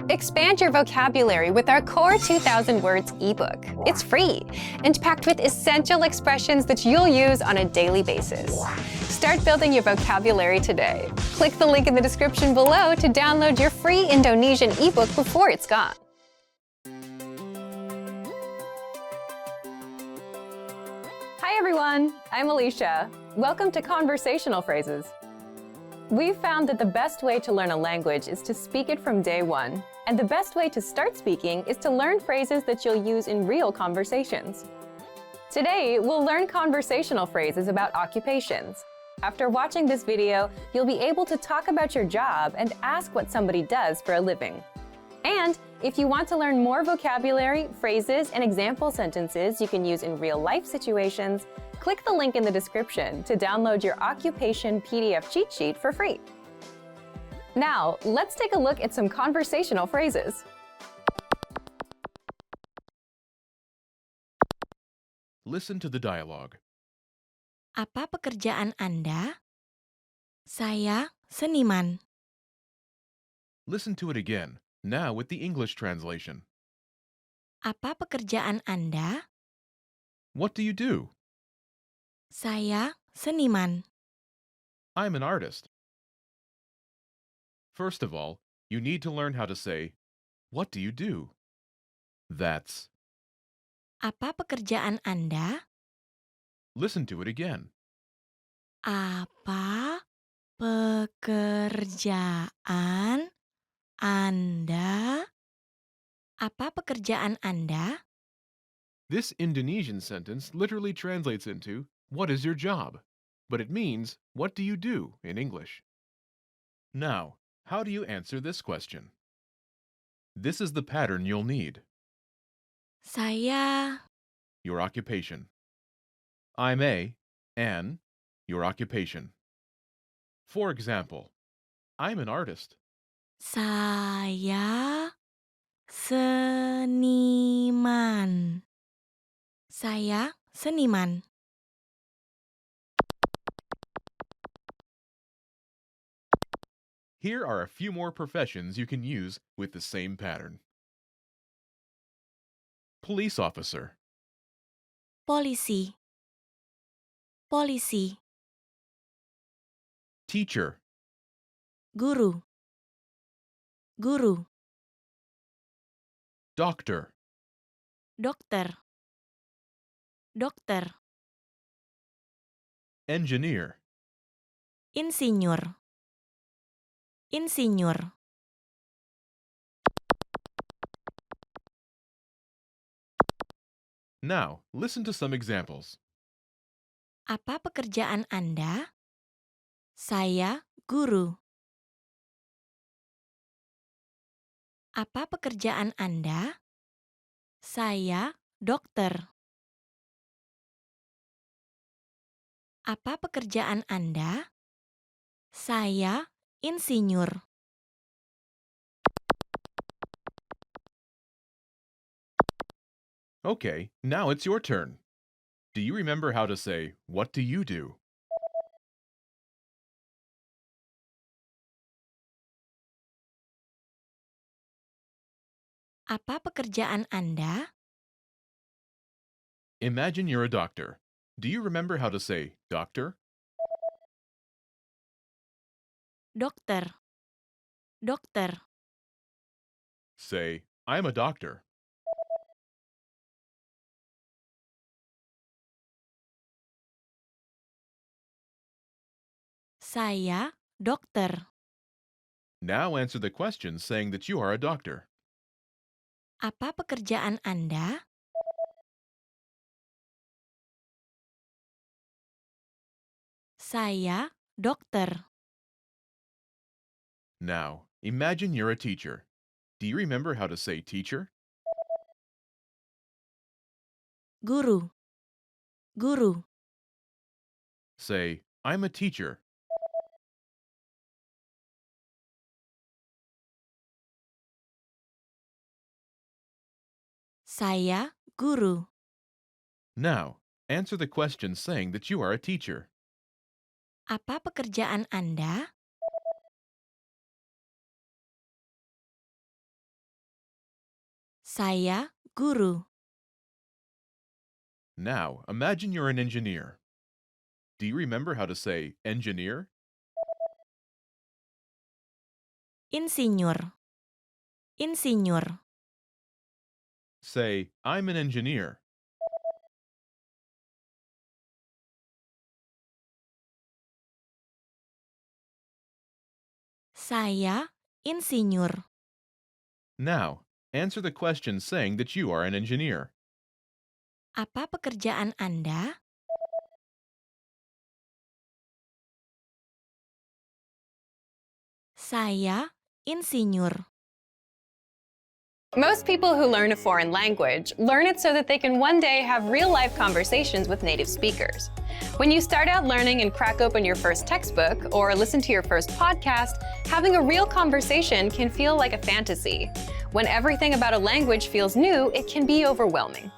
Expand your vocabulary with our Core 2000 Words ebook. It's free and packed with essential expressions that you'll use on a daily basis. Start building your vocabulary today. Click the link in the description below to download your free Indonesian ebook before it's gone. Hi everyone, I'm Alicia. Welcome to Conversational Phrases. We've found that the best way to learn a language is to speak it from day one. And the best way to start speaking is to learn phrases that you'll use in real conversations. Today, we'll learn conversational phrases about occupations. After watching this video, you'll be able to talk about your job and ask what somebody does for a living. And if you want to learn more vocabulary, phrases, and example sentences you can use in real-life situations, click the link in the description to download your occupation PDF cheat sheet for free. Now, let's take a look at some conversational phrases. Listen to the dialogue. Apa pekerjaan Anda? Saya seniman. Listen to it again, now with the English translation. Apa pekerjaan Anda? What do you do? Saya seniman. I'm an artist. First of all, you need to learn how to say, what do you do? That's. Apa pekerjaan Anda? Listen to it again. Apa pekerjaan Anda? Apa pekerjaan Anda? This Indonesian sentence literally translates into, what is your job? But it means, what do you do in English? Now, how do you answer this question? This is the pattern you'll need. Saya Your occupation. I'm a, an, your occupation. For example, I'm an artist. Saya seniman. Saya seniman. Here are a few more professions you can use with the same pattern. Police officer, Polisi. Polisi. teacher, Guru. Guru. doctor, Dokter. Dokter. engineer, Insinyur. Insinyur. Now, listen to some examples. Apa pekerjaan Anda? Saya guru. Apa pekerjaan Anda? Saya dokter. Apa pekerjaan Anda? Saya insinyur. Okay, now it's your turn. Do you remember how to say, what do you do? Apa pekerjaan Anda? Imagine you're a doctor. Do you remember how to say, doctor? Dokter. Dokter. Say, I'm a doctor. Saya dokter. Now answer the question saying that you are a doctor. Apa pekerjaan Anda? Saya dokter. Now, imagine you're a teacher. Do you remember how to say teacher? Guru. Guru. Say, I'm a teacher. Saya guru. Now, answer the question saying that you are a teacher. Apa pekerjaan Anda? Saya guru. Now, imagine you're an engineer. Do you remember how to say engineer? Insinyur. Insinyur. Say, I'm an engineer. Saya insinyur. Now, answer the question saying that you are an engineer. Apa pekerjaan Anda? Saya insinyur. Most people who learn a foreign language learn it so that they can one day have real-life conversations with native speakers. When you start out learning and crack open your first textbook or listen to your first podcast, having a real conversation can feel like a fantasy. When everything about a language feels new, it can be overwhelming.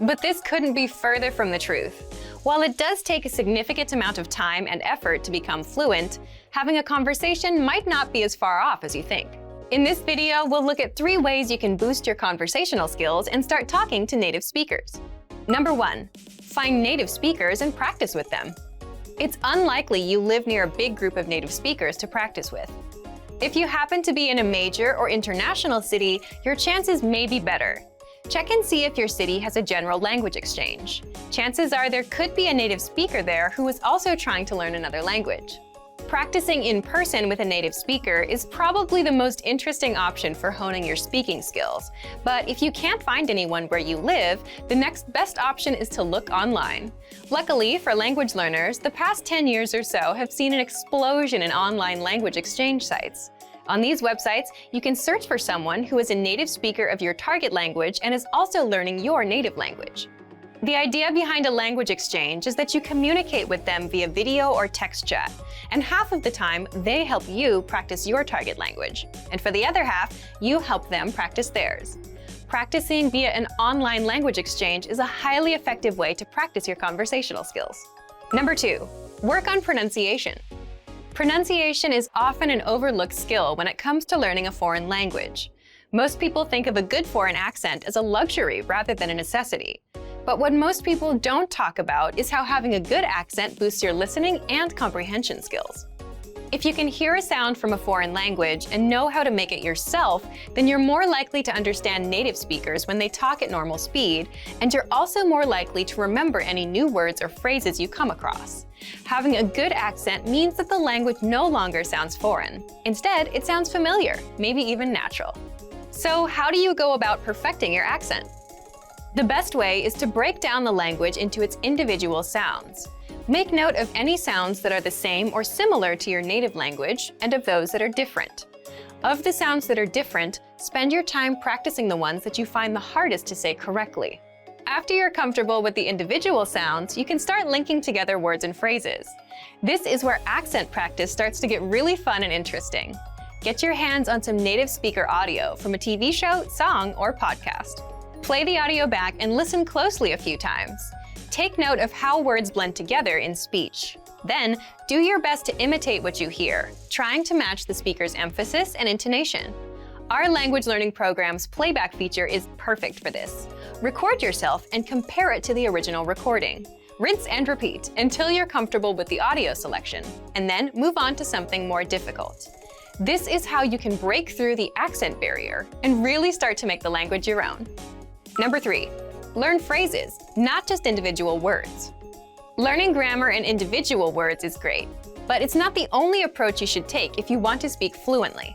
But this couldn't be further from the truth. While it does take a significant amount of time and effort to become fluent, having a conversation might not be as far off as you think. In this video, we'll look at 3 ways you can boost your conversational skills and start talking to native speakers. Number 1, find native speakers and practice with them. It's unlikely you live near a big group of native speakers to practice with. If you happen to be in a major or international city, your chances may be better. Check and see if your city has a general language exchange. Chances are there could be a native speaker there who is also trying to learn another language. Practicing in person with a native speaker is probably the most interesting option for honing your speaking skills. But if you can't find anyone where you live, the next best option is to look online. Luckily for language learners, the past 10 years or so have seen an explosion in online language exchange sites. On these websites, you can search for someone who is a native speaker of your target language and is also learning your native language. The idea behind a language exchange is that you communicate with them via video or text chat, and half of the time, they help you practice your target language. And for the other half, you help them practice theirs. Practicing via an online language exchange is a highly effective way to practice your conversational skills. Number 2, work on pronunciation. Pronunciation is often an overlooked skill when it comes to learning a foreign language. Most people think of a good foreign accent as a luxury rather than a necessity. But what most people don't talk about is how having a good accent boosts your listening and comprehension skills. If you can hear a sound from a foreign language and know how to make it yourself, then you're more likely to understand native speakers when they talk at normal speed, and you're also more likely to remember any new words or phrases you come across. Having a good accent means that the language no longer sounds foreign. Instead, it sounds familiar, maybe even natural. So how do you go about perfecting your accent? The best way is to break down the language into its individual sounds. Make note of any sounds that are the same or similar to your native language and of those that are different. Of the sounds that are different, spend your time practicing the ones that you find the hardest to say correctly. After you're comfortable with the individual sounds, you can start linking together words and phrases. This is where accent practice starts to get really fun and interesting. Get your hands on some native speaker audio from a TV show, song, or podcast. Play the audio back and listen closely a few times. Take note of how words blend together in speech. Then, do your best to imitate what you hear, trying to match the speaker's emphasis and intonation. Our language learning program's playback feature is perfect for this. Record yourself and compare it to the original recording. Rinse and repeat until you're comfortable with the audio selection, and then move on to something more difficult. This is how you can break through the accent barrier and really start to make the language your own. Number 3, learn phrases, not just individual words. Learning grammar and individual words is great, but it's not the only approach you should take if you want to speak fluently.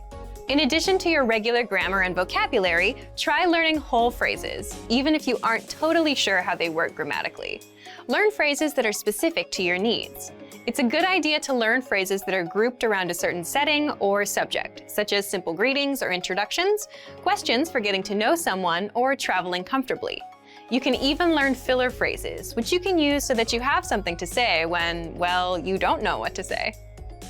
In addition to your regular grammar and vocabulary, try learning whole phrases, even if you aren't totally sure how they work grammatically. Learn phrases that are specific to your needs. It's a good idea to learn phrases that are grouped around a certain setting or subject, such as simple greetings or introductions, questions for getting to know someone, or traveling comfortably. You can even learn filler phrases, which you can use so that you have something to say when, well, you don't know what to say.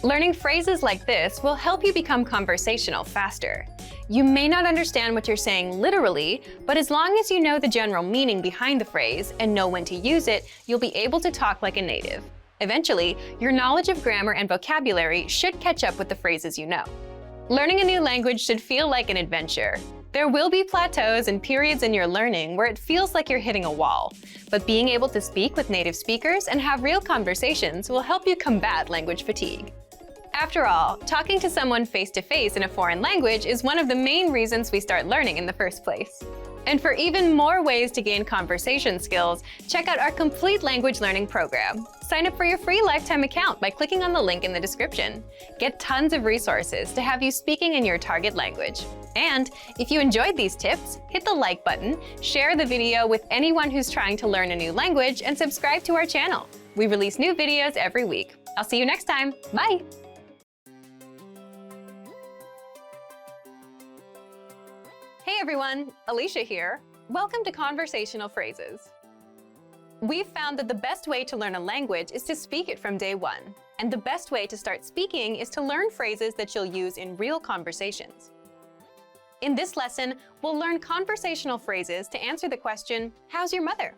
Learning phrases like this will help you become conversational faster. You may not understand what you're saying literally, but as long as you know the general meaning behind the phrase and know when to use it, you'll be able to talk like a native. Eventually, your knowledge of grammar and vocabulary should catch up with the phrases you know. Learning a new language should feel like an adventure. There will be plateaus and periods in your learning where it feels like you're hitting a wall, but being able to speak with native speakers and have real conversations will help you combat language fatigue. After all, talking to someone face-to-face in a foreign language is one of the main reasons we start learning in the first place. And for even more ways to gain conversation skills, check out our complete language learning program. Sign up for your free lifetime account by clicking on the link in the description. Get tons of resources to have you speaking in your target language. And if you enjoyed these tips, hit the like button, share the video with anyone who's trying to learn a new language, and subscribe to our channel. We release new videos every week. I'll see you next time. Bye! Hey everyone, Alicia here. Welcome to Conversational Phrases. We've found that the best way to learn a language is to speak it from day one. And the best way to start speaking is to learn phrases that you'll use in real conversations. In this lesson, we'll learn conversational phrases to answer the question, how's your mother?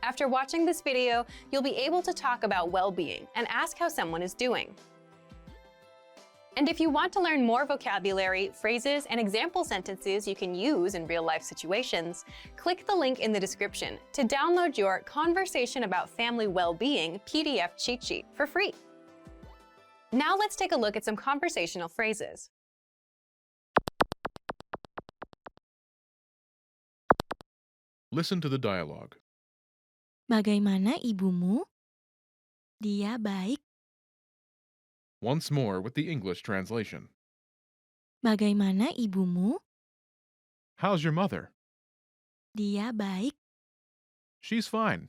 After watching this video, you'll be able to talk about well-being and ask how someone is doing. And if you want to learn more vocabulary, phrases, and example sentences you can use in real-life situations, click the link in the description to download your Conversation About Family Well-Being PDF cheat sheet for free. Now let's take a look at some conversational phrases. Listen to the dialogue. Bagaimana ibumu? Dia baik. Once more with the English translation. Bagaimana ibumu? How's your mother? Dia baik. She's fine.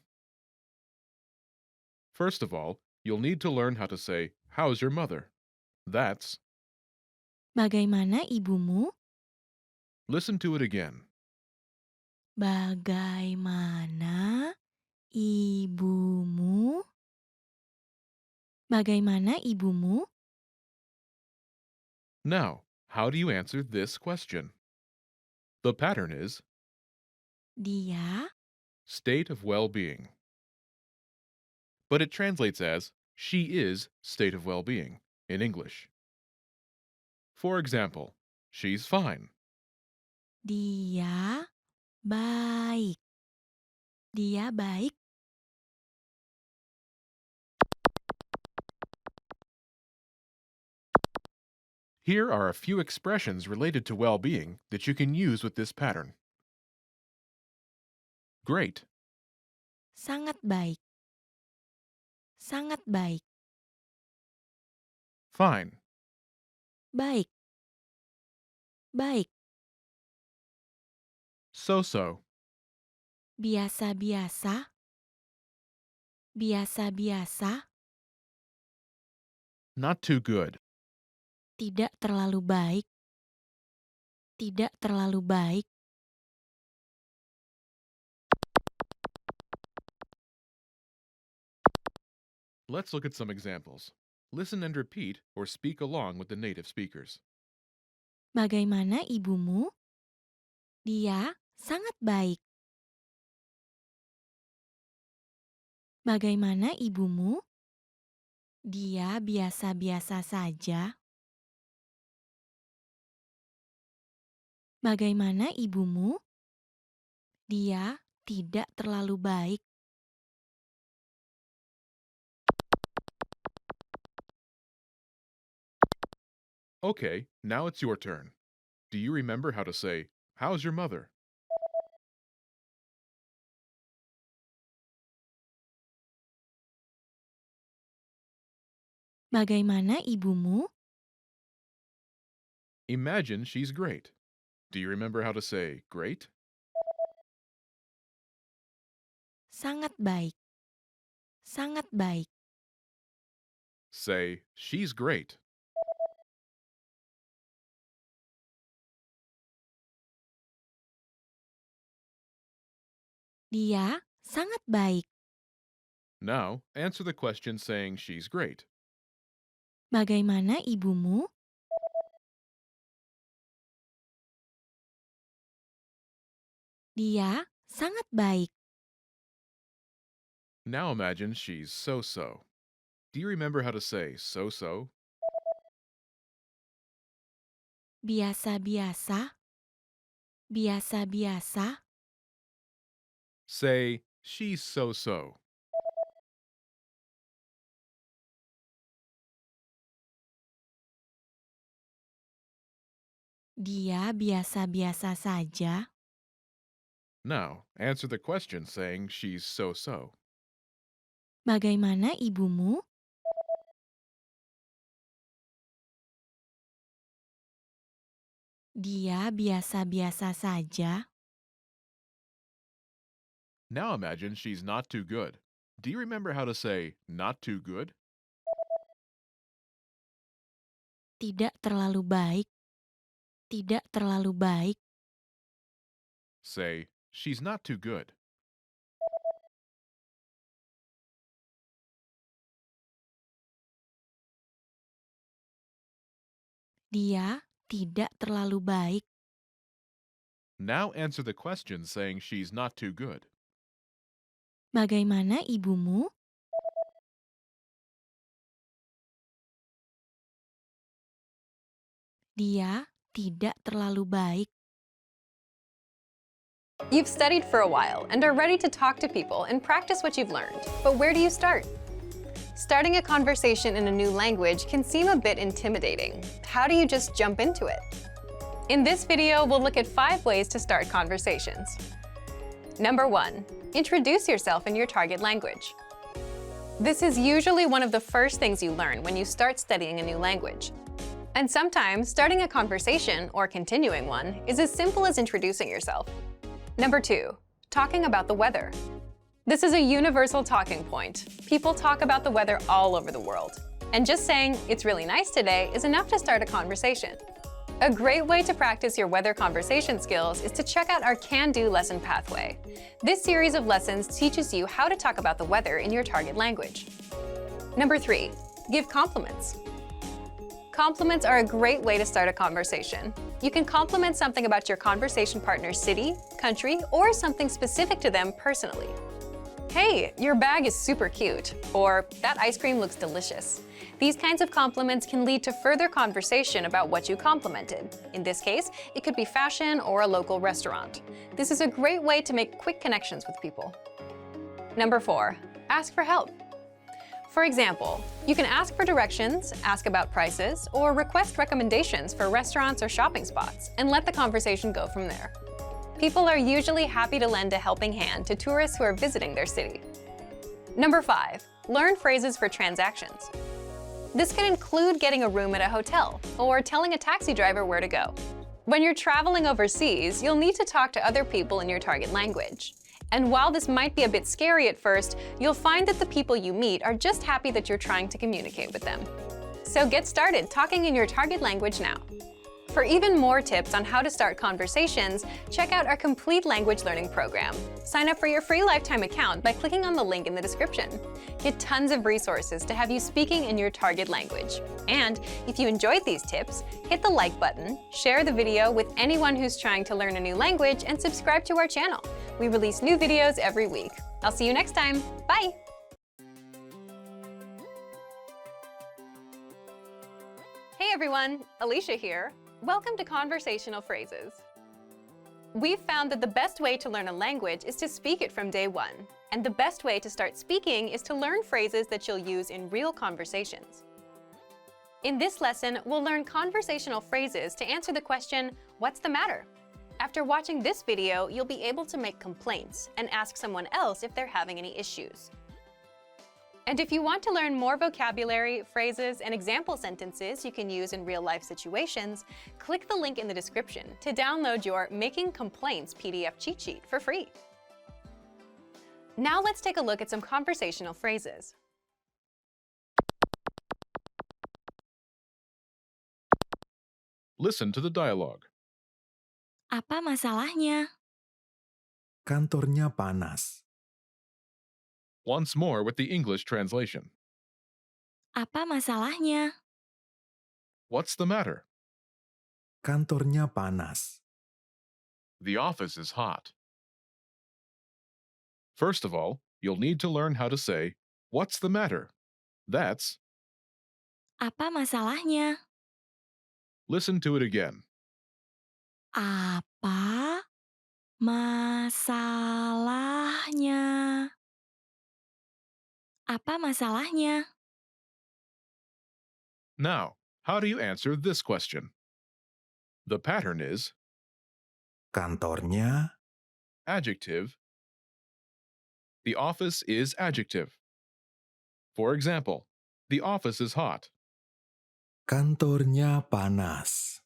First of all, you'll need to learn how to say, how's your mother? That's, Bagaimana ibumu? listen to it again. Bagaimana ibumu? Bagaimana ibumu? Now, how do you answer this question? The pattern is Dia state of well-being. But it translates as she is state of well-being in English. For example, she's fine. Dia baik. Dia baik. Here are a few expressions related to well-being that you can use with this pattern. Great, Sangat baik. Sangat baik. fine, Baik. Baik. so-so, Biasa-biasa. Biasa-biasa. not too good, Tidak terlalu baik. Tidak terlalu baik. Let's look at some examples. Listen and repeat or speak along with the native speakers. Bagaimana ibumu? Dia sangat baik. Bagaimana ibumu? Dia biasa-biasa saja. Bagaimana ibumu? Dia tidak terlalu baik. Okay, now it's your turn. Do you remember how to say, how's your mother? Bagaimana ibumu? Imagine she's great. Do you remember how to say great? Sangat baik. Sangat baik. Say, she's great. Dia sangat baik. Now, answer the question saying she's great. Bagaimana ibumu? Dia sangat baik. Now imagine she's so-so. Do you remember how to say so-so? Biasa-biasa. Biasa-biasa. Say, she's so-so. Dia biasa-biasa saja. Now, answer the question saying she's so-so. Bagaimana ibumu? Dia biasa-biasa saja. Now imagine she's not too good. Do you remember how to say not too good? Tidak terlalu baik. Tidak terlalu baik. Say, she's not too good. Dia tidak terlalu baik. Now answer the question saying she's not too good. Bagaimana ibumu? Dia tidak terlalu baik. You've studied for a while and are ready to talk to people and practice what you've learned. But where do you start? Starting a conversation in a new language can seem a bit intimidating. How do you just jump into it? In this video, we'll look at 5 ways to start conversations. Number 1. Introduce yourself in your target language. This is usually one of the first things you learn when you start studying a new language. And sometimes, starting a conversation, or continuing one, is as simple as introducing yourself. Number 2. Talking about the weather. This is a universal talking point. People talk about the weather all over the world. And just saying, "It's really nice today," is enough to start a conversation. A great way to practice your weather conversation skills is to check out our Can-Do lesson pathway. This series of lessons teaches you how to talk about the weather in your target language. Number 3. Give compliments. Compliments are a great way to start a conversation. You can compliment something about your conversation partner's city, country, or something specific to them personally. "Hey, your bag is super cute," or "That ice cream looks delicious." These kinds of compliments can lead to further conversation about what you complimented. In this case, it could be fashion or a local restaurant. This is a great way to make quick connections with people. Number 4. Ask for help. For example, you can ask for directions, ask about prices, or request recommendations for restaurants or shopping spots, and let the conversation go from there. People are usually happy to lend a helping hand to tourists who are visiting their city. Number 5. Learn phrases for transactions. This can include getting a room at a hotel or telling a taxi driver where to go. When you're traveling overseas, you'll need to talk to other people in your target language. And while this might be a bit scary at first, you'll find that the people you meet are just happy that you're trying to communicate with them. So get started talking in your target language now. For even more tips on how to start conversations, check out our complete language learning program. Sign up for your free lifetime account by clicking on the link in the description. Get tons of resources to have you speaking in your target language. And if you enjoyed these tips, hit the like button, share the video with anyone who's trying to learn a new language, and subscribe to our channel. We release new videos every week. I'll see you next time. Bye! Hey everyone, Alicia here. Welcome to Conversational Phrases. We've found that the best way to learn a language is to speak it from day one. And the best way to start speaking is to learn phrases that you'll use in real conversations. In this lesson, we'll learn conversational phrases to answer the question, "What's the matter?" After watching this video, you'll be able to make complaints and ask someone else if they're having any issues. And if you want to learn more vocabulary, phrases, and example sentences you can use in real-life situations, click the link in the description to download your Making Complaints PDF cheat sheet for free. Now let's take a look at some conversational phrases. Listen to the dialogue. Apa masalahnya? Kantornya panas. Once more with the English translation. Apa masalahnya? What's the matter? Kantornya panas. The office is hot. First of all, you'll need to learn how to say, "What's the matter?" That's, Apa masalahnya? listen to it again. Apa Masalahnya. Apa masalahnya? Now, how do you answer this question? The pattern is Kantornya, adjective. The office is adjective. For example, the office is hot. kantornya panas.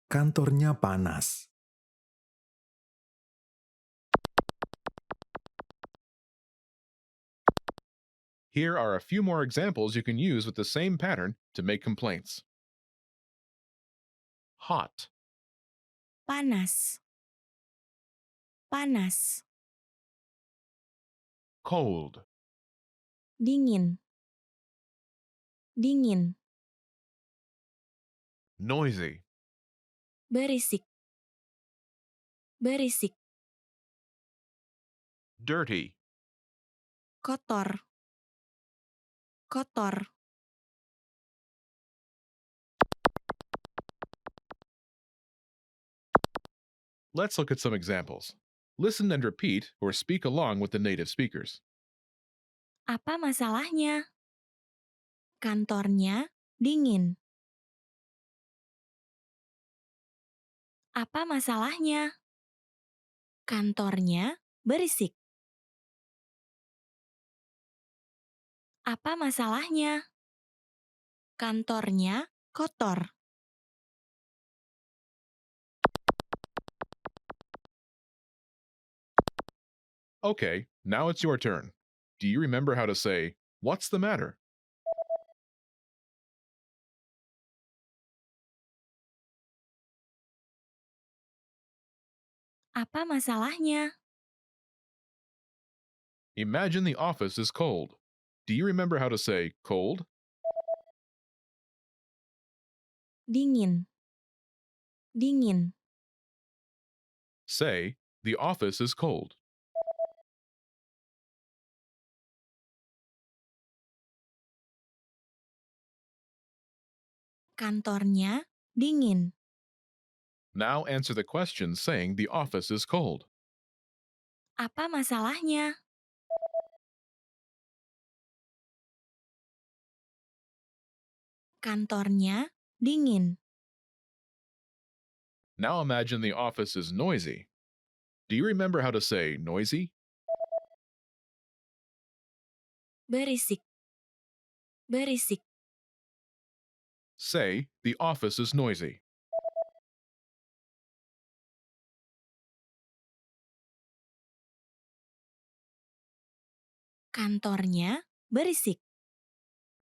Kantornya panas. Here are a few more examples you can use with the same pattern to make complaints. Hot, Panas. Panas. cold, Dingin. Dingin. noisy, Berisik. Berisik. dirty, Kotor. Kotor. Let's look at some examples. Listen and repeat or speak along with the native speakers. Apa masalahnya? Kantornya dingin. Apa masalahnya? Kantornya berisik. Apa masalahnya? Kantornya kotor. Okay, now it's your turn. Do you remember how to say, "What's the matter?" Apa masalahnya? Imagine the office is cold. Do you remember how to say cold? Dingin. Dingin. Say, the office is cold. Kantornya dingin. Now answer the question saying the office is cold. Apa masalahnya? Kantornya dingin. Now imagine the office is noisy. Do you remember how to say noisy? Berisik. Berisik. Say, the office is noisy. Kantornya berisik.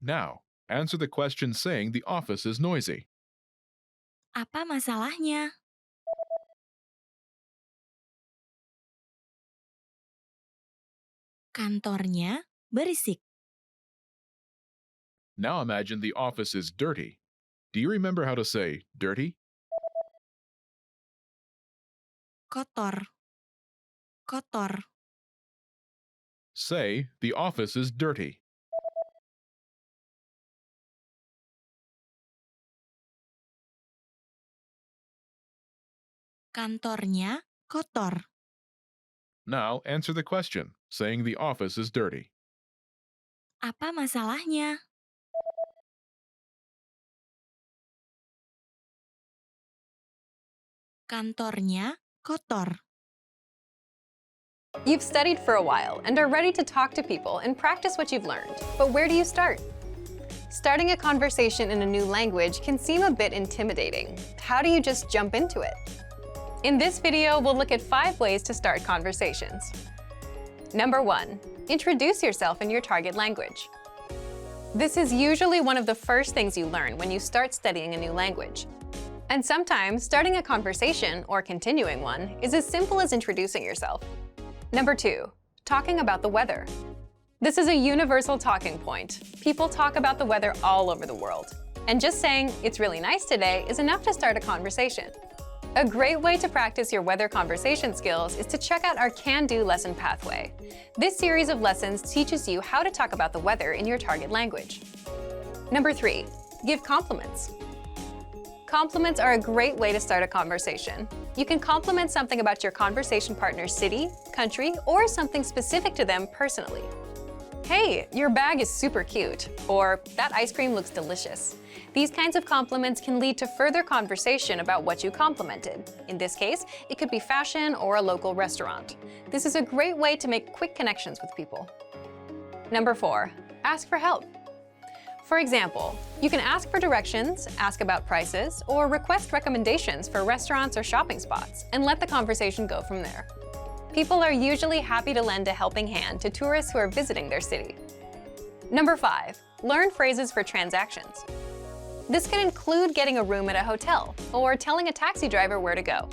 Now, answer the question saying the office is noisy. Apa masalahnya? Kantornya berisik. Now imagine the office is dirty. Do you remember how to say dirty? Kotor. Kotor. Say, the office is dirty. Kantornya kotor. Now answer the question saying the office is dirty. Apa masalahnya? Kantornya kotor. You've studied for a while and are ready to talk to people and practice what you've learned. But where do you start? Starting a conversation in a new language can seem a bit intimidating. How do you just jump into it? In this video, we'll look at 5 ways to start conversations. Number 1, introduce yourself in your target language. This is usually one of the first things you learn when you start studying a new language. And sometimes, starting a conversation, or continuing one, is as simple as introducing yourself. Number 2, talking about the weather. This is a universal talking point. People talk about the weather all over the world. And just saying, "It's really nice today," is enough to start a conversation. A great way to practice your weather conversation skills is to check out our Can Do lesson pathway. This series of lessons teaches you how to talk about the weather in your target language. Number 3, give compliments. Compliments are a great way to start a conversation. You can compliment something about your conversation partner's city, country, or something specific to them personally. Hey, your bag is super cute, or that ice cream looks delicious. These kinds of compliments can lead to further conversation about what you complimented. In this case, it could be fashion or a local restaurant. This is a great way to make quick connections with people. Number 4, ask for help. For example, you can ask for directions, ask about prices, or request recommendations for restaurants or shopping spots, and let the conversation go from there. People are usually happy to lend a helping hand to tourists who are visiting their city. Number 5, learn phrases for transactions. This can include getting a room at a hotel or telling a taxi driver where to go.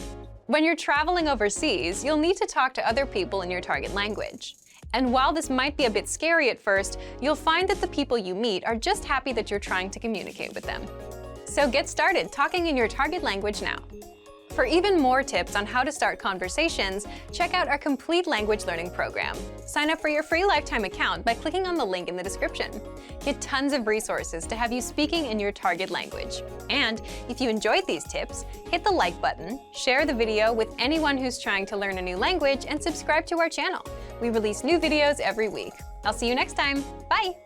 When you're traveling overseas, you'll need to talk to other people in your target language. And while this might be a bit scary at first, you'll find that the people you meet are just happy that you're trying to communicate with them. So get started talking in your target language now. For even more tips on how to start conversations, check out our complete language learning program. Sign up for your free lifetime account by clicking on the link in the description. Get tons of resources to have you speaking in your target language. And if you enjoyed these tips, hit the like button, share the video with anyone who's trying to learn a new language, and subscribe to our channel. We release new videos every week. I'll see you next time. Bye!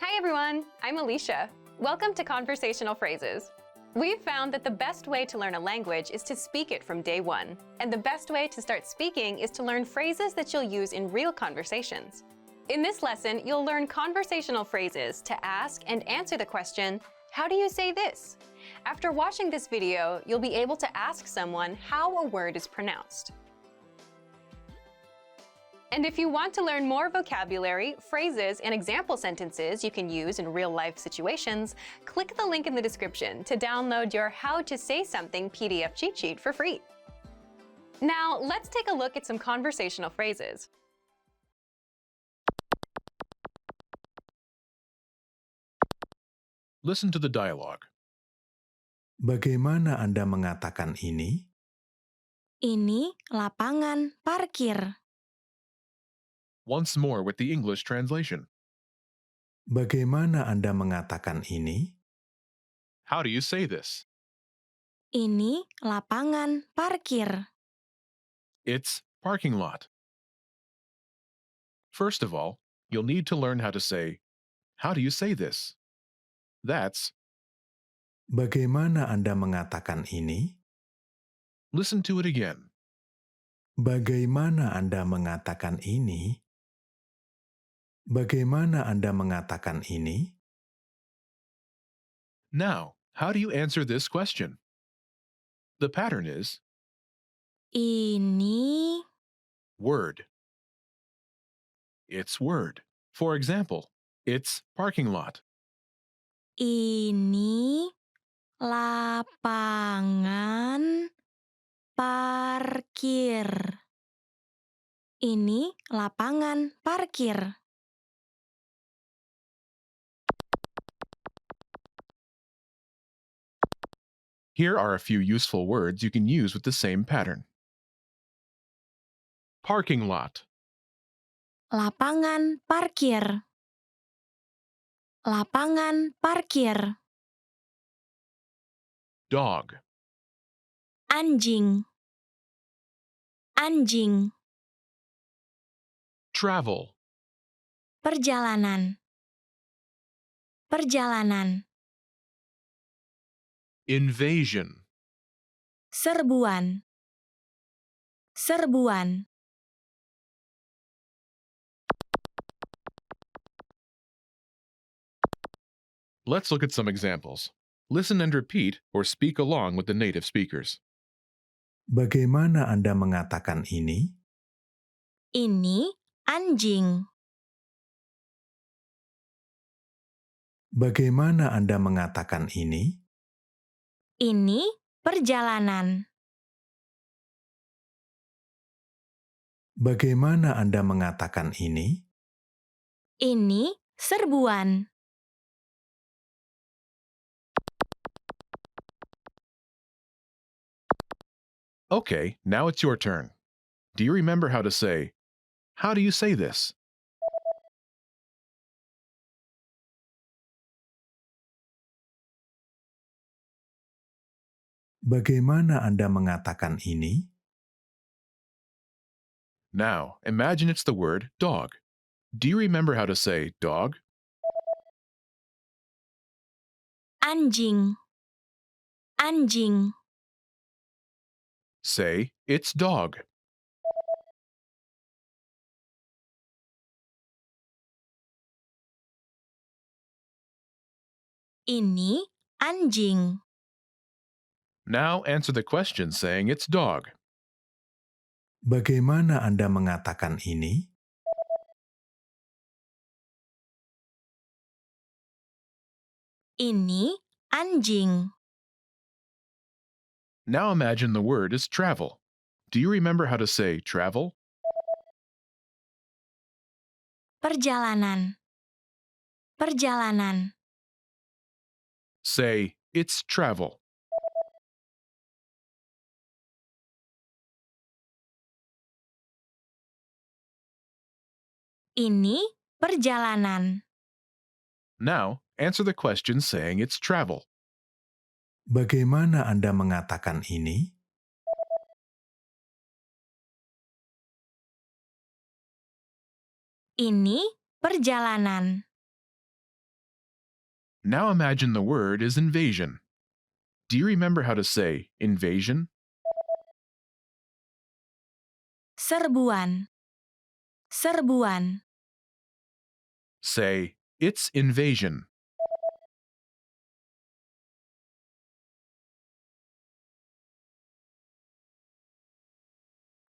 Hi everyone, I'm Alicia. Welcome to Conversational Phrases. We've found that the best way to learn a language is to speak it from day one. And the best way to start speaking is to learn phrases that you'll use in real conversations. In this lesson, you'll learn conversational phrases to ask and answer the question, how do you say this? After watching this video, you'll be able to ask someone how a word is pronounced. And if you want to learn more vocabulary, phrases, and example sentences you can use in real-life situations, click the link in the description to download your How to Say Something PDF cheat sheet for free. Now, let's take a look at some conversational phrases. Listen to the dialogue. Bagaimana Anda mengatakan ini? Ini lapangan parkir. Once more with the English translation. Bagaimana Anda mengatakan ini? How do you say this? Ini lapangan parkir. It's parking lot. First of all, you'll need to learn how to say, how do you say this? That's, Bagaimana Anda mengatakan ini? listen to it again. Bagaimana Anda mengatakan ini? Bagaimana Anda mengatakan ini? Now, how do you answer this question? The pattern is Ini word. It's word. For example, it's parking lot. Ini lapangan parkir. Ini lapangan parkir. Here are a few useful words you can use with the same pattern. Parking lot, Lapangan parkir. Lapangan parkir. dog, Anjing. Anjing. travel, Perjalanan. Perjalanan. invasion, Serbuan. Serbuan. Let's look at some examples. Listen and repeat or speak along with the native speakers. Bagaimana Anda mengatakan ini? Ini anjing. Bagaimana Anda mengatakan ini? Ini perjalanan. Bagaimana Anda mengatakan ini? Ini serbuan. Okay, now it's your turn. Do you remember how to say, how do you say this? Bagaimana Anda mengatakan ini? Now, imagine it's the word dog. Do you remember how to say dog? Anjing. Anjing. Say, it's dog. Ini anjing. Now answer the question saying it's dog. Bagaimana Anda mengatakan ini? Ini anjing. Now imagine the word is travel. Do you remember how to say travel? Perjalanan. Perjalanan. Say, it's travel. Ini perjalanan. Now, answer the question saying it's travel. Bagaimana Anda mengatakan ini? Ini perjalanan. Now imagine the word is invasion. Do you remember how to say invasion? Serbuan. Serbuan. Say, it's invasion.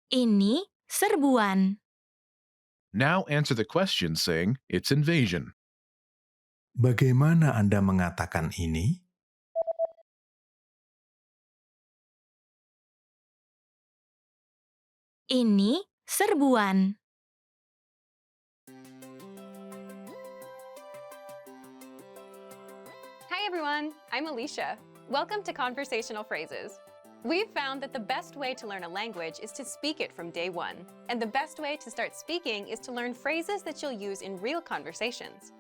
Ini serbuan. Now answer the question saying it's invasion. Bagaimana Anda mengatakan ini? Ini serbuan. Hi everyone, I'm Alicia. Welcome to Conversational Phrases. We've found that the best way to learn a language is to speak it from day one. And the best way to start speaking is to learn phrases that you'll use in real conversations.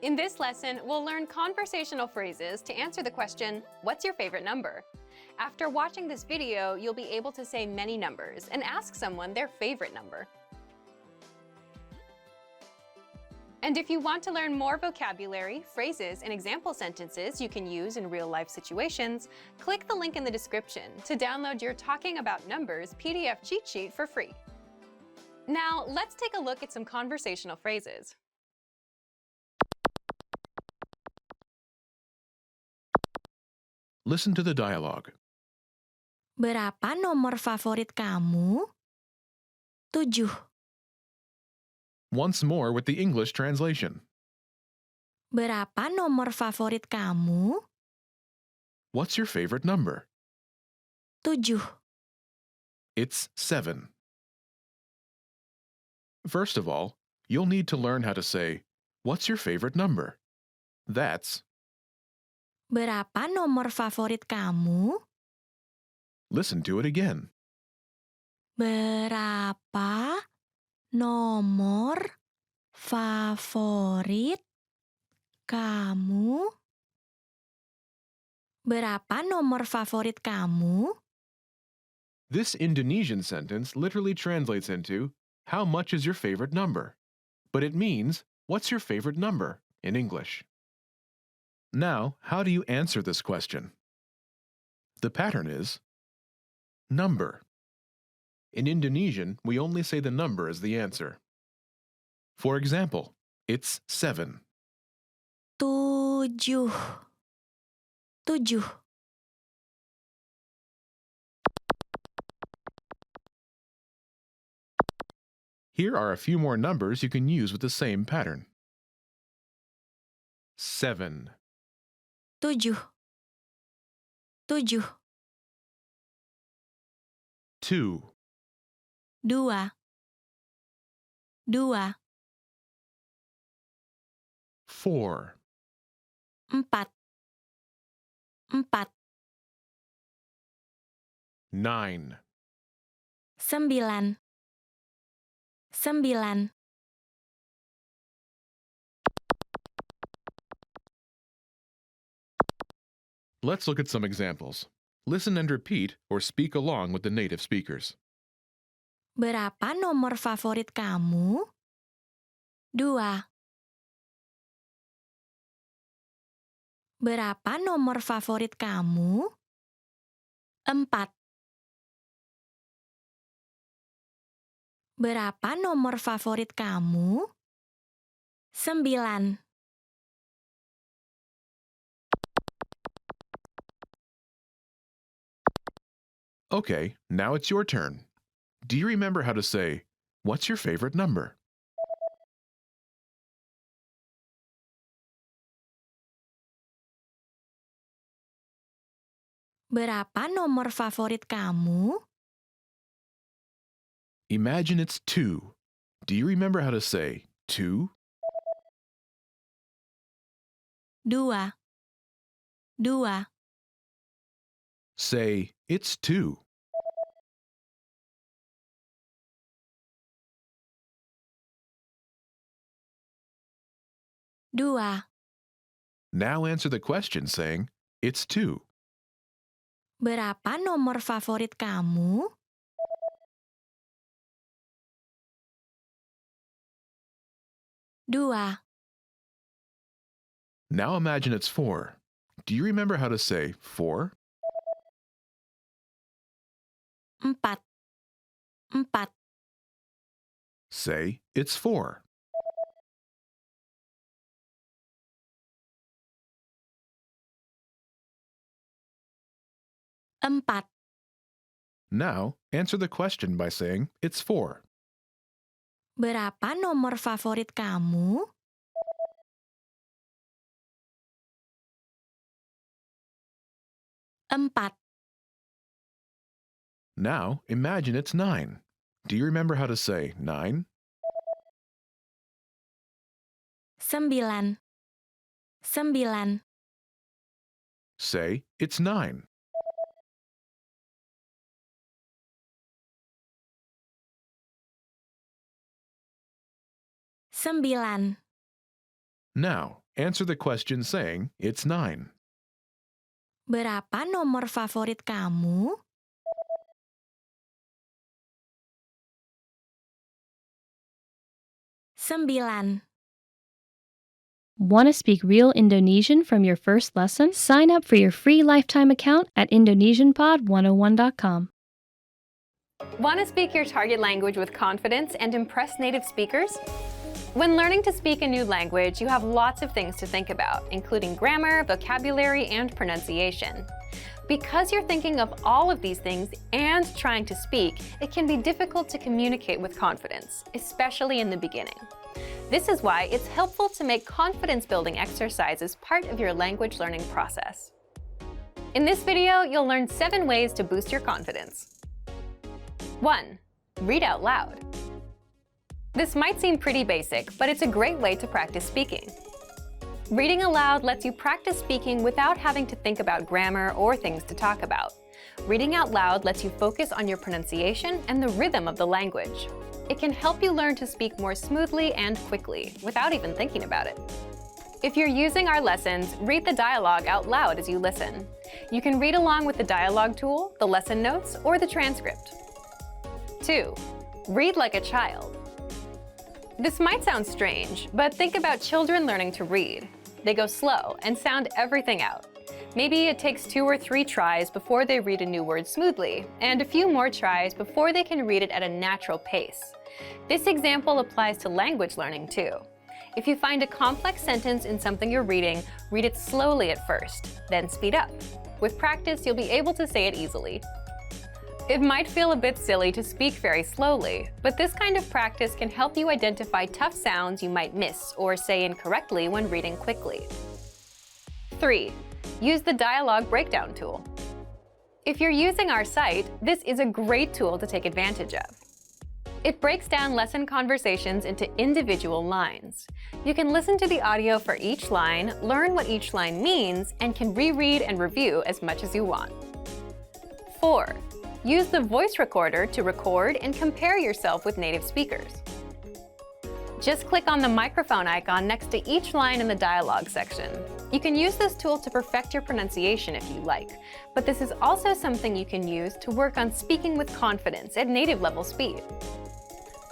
In this lesson, we'll learn conversational phrases to answer the question, what's your favorite number? After watching this video, you'll be able to say many numbers and ask someone their favorite number. And if you want to learn more vocabulary, phrases, and example sentences you can use in real-life situations, click the link in the description to download your Talking About Numbers PDF cheat sheet for free. Now, let's take a look at some conversational phrases. Listen to the dialogue. Berapa nomor favorit kamu? 7. Once more with the English translation. Berapa nomor favorit kamu? What's your favorite number? 7. It's 7. First of all, you'll need to learn how to say, what's your favorite number? That's, Berapa nomor favorit kamu? listen to it again. Berapa nomor favorit kamu? Berapa nomor favorit kamu? This Indonesian sentence literally translates into, how much is your favorite number? But it means, what's your favorite number in English? Now, how do you answer this question? The pattern is number. In Indonesian, we only say the number as the answer. For example, it's 7. 7. 7. Here are a few more numbers you can use with the same pattern. 7, 7. 7. 2, 2. 2. 4, 4. 4. 9, 9. 9. Let's look at some examples. Listen and repeat or speak along with the native speakers. Berapa nomor favorit kamu? 2. Berapa nomor favorit kamu? 4. Berapa nomor favorit kamu? 9. Okay, now it's your turn. Do you remember how to say, "What's your favorite number?" Berapa nomor favorit kamu? Imagine it's 2. Do you remember how to say 2? 2. 2. Say, "It's 2." 2. Now answer the question saying, "It's 2." Berapa nomor favorit kamu? 2. Now imagine it's 4. Do you remember how to say 4? 4. 4. Say, "It's 4." 4. Now answer the question by saying, "It's 4." Berapa nomor favorit kamu? 4. Now imagine it's 9. Do you remember how to say 9? 9. 9. Say, "It's 9." 9. Now answer the question saying, "It's 9." Berapa nomor favorit kamu? 9. Want to speak real Indonesian from your first lesson? Sign up for your free lifetime account at indonesianpod101.com. Want to speak your target language with confidence and impress native speakers? When learning to speak a new language, you have lots of things to think about, including grammar, vocabulary, and pronunciation. Because you're thinking of all of these things and trying to speak, it can be difficult to communicate with confidence, especially in the beginning. This is why it's helpful to make confidence-building exercises part of your language learning process. In this video, you'll learn 7 ways to boost your confidence. 1. Read out loud. This might seem pretty basic, but it's a great way to practice speaking. Reading aloud lets you practice speaking without having to think about grammar or things to talk about. Reading out loud lets you focus on your pronunciation and the rhythm of the language. It can help you learn to speak more smoothly and quickly, without even thinking about it. If you're using our lessons, read the dialogue out loud as you listen. You can read along with the dialogue tool, the lesson notes, or the transcript. 2. Read like a child. This might sound strange, but think about children learning to read. They go slow and sound everything out. Maybe it takes 2 or 3 tries before they read a new word smoothly, and a few more tries before they can read it at a natural pace. This example applies to language learning too. If you find a complex sentence in something you're reading, read it slowly at first, then speed up. With practice, you'll be able to say it easily. It might feel a bit silly to speak very slowly, but this kind of practice can help you identify tough sounds you might miss or say incorrectly when reading quickly. 3. Use the dialogue breakdown tool. If you're using our site, this is a great tool to take advantage of. It breaks down lesson conversations into individual lines. You can listen to the audio for each line, learn what each line means, and can reread and review as much as you want. 4. Use the voice recorder to record and compare yourself with native speakers. Just click on the microphone icon next to each line in the dialogue section. You can use this tool to perfect your pronunciation if you like, but this is also something you can use to work on speaking with confidence at native level speed.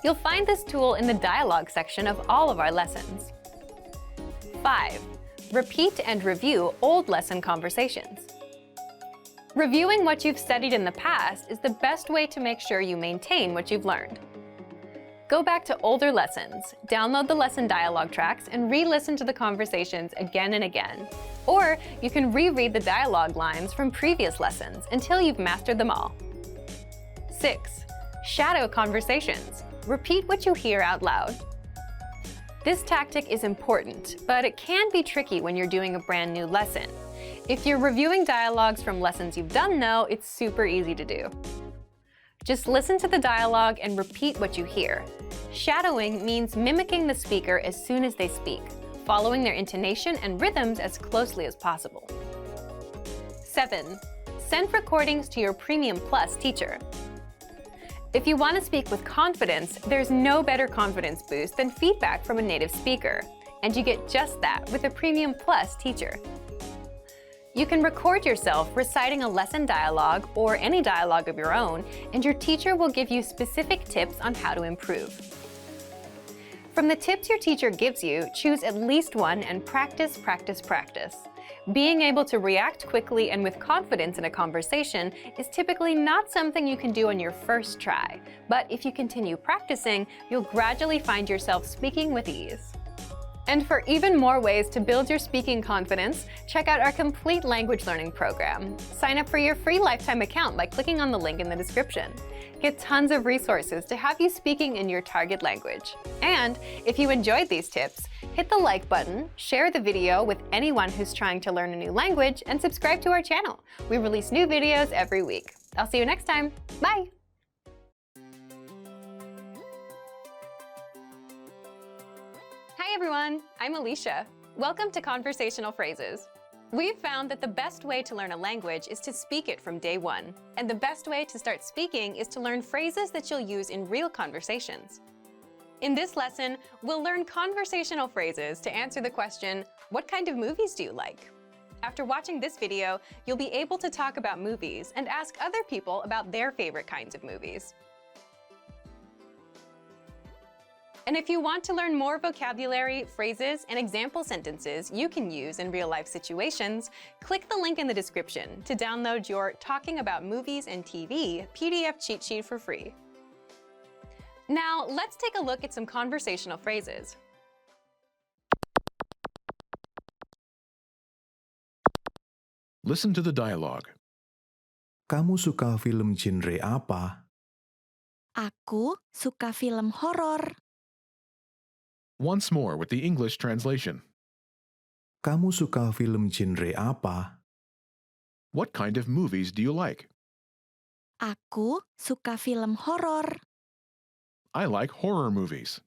You'll find this tool in the dialogue section of all of our lessons. 5. Repeat and review old lesson conversations. Reviewing what you've studied in the past is the best way to make sure you maintain what you've learned. Go back to older lessons, download the lesson dialogue tracks, and re-listen to the conversations again and again. Or you can reread the dialogue lines from previous lessons until you've mastered them all. 6. Shadow conversations. Repeat what you hear out loud. This tactic is important, but it can be tricky when you're doing a brand new lesson. If you're reviewing dialogues from lessons you've done though, it's super easy to do. Just listen to the dialogue and repeat what you hear. Shadowing means mimicking the speaker as soon as they speak, following their intonation and rhythms as closely as possible. 7. Send recordings to your Premium Plus teacher. If you want to speak with confidence, there's no better confidence boost than feedback from a native speaker, and you get just that with a Premium Plus teacher. You can record yourself reciting a lesson dialogue or any dialogue of your own, and your teacher will give you specific tips on how to improve. From the tips your teacher gives you, choose at least one and practice, practice, practice. Being able to react quickly and with confidence in a conversation is typically not something you can do on your first try, but if you continue practicing, you'll gradually find yourself speaking with ease. And for even more ways to build your speaking confidence, check out our complete language learning program. Sign up for your free lifetime account by clicking on the link in the description. Get tons of resources to have you speaking in your target language. And if you enjoyed these tips, hit the like button, share the video with anyone who's trying to learn a new language, and subscribe to our channel. We release new videos every week. I'll see you next time. Bye! Hi everyone, I'm Alicia. Welcome to Conversational Phrases. We've found that the best way to learn a language is to speak it from day one. And the best way to start speaking is to learn phrases that you'll use in real conversations. In this lesson, we'll learn conversational phrases to answer the question, what kind of movies do you like? After watching this video, you'll be able to talk about movies and ask other people about their favorite kinds of movies. And if you want to learn more vocabulary, phrases, and example sentences you can use in real-life situations, click the link in the description to download your Talking About Movies and TV PDF cheat sheet for free. Now, let's take a look at some conversational phrases. Listen to the dialogue. Kamu suka film genre apa? Aku suka film horor. Once more with the English translation. Kamu suka film genre apa? What kind of movies do you like? Aku suka film horor. I like horror movies.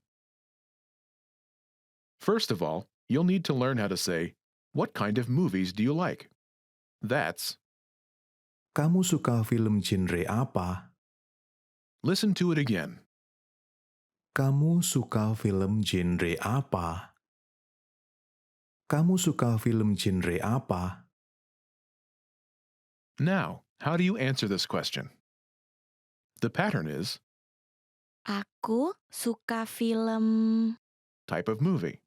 First of all, you'll need to learn how to say, what kind of movies do you like? That's, Kamu suka film genre apa? listen to it again. Kamu suka film genre apa? Kamu suka film genre apa? Now, how do you answer this question? The pattern is Aku suka film. type of movie.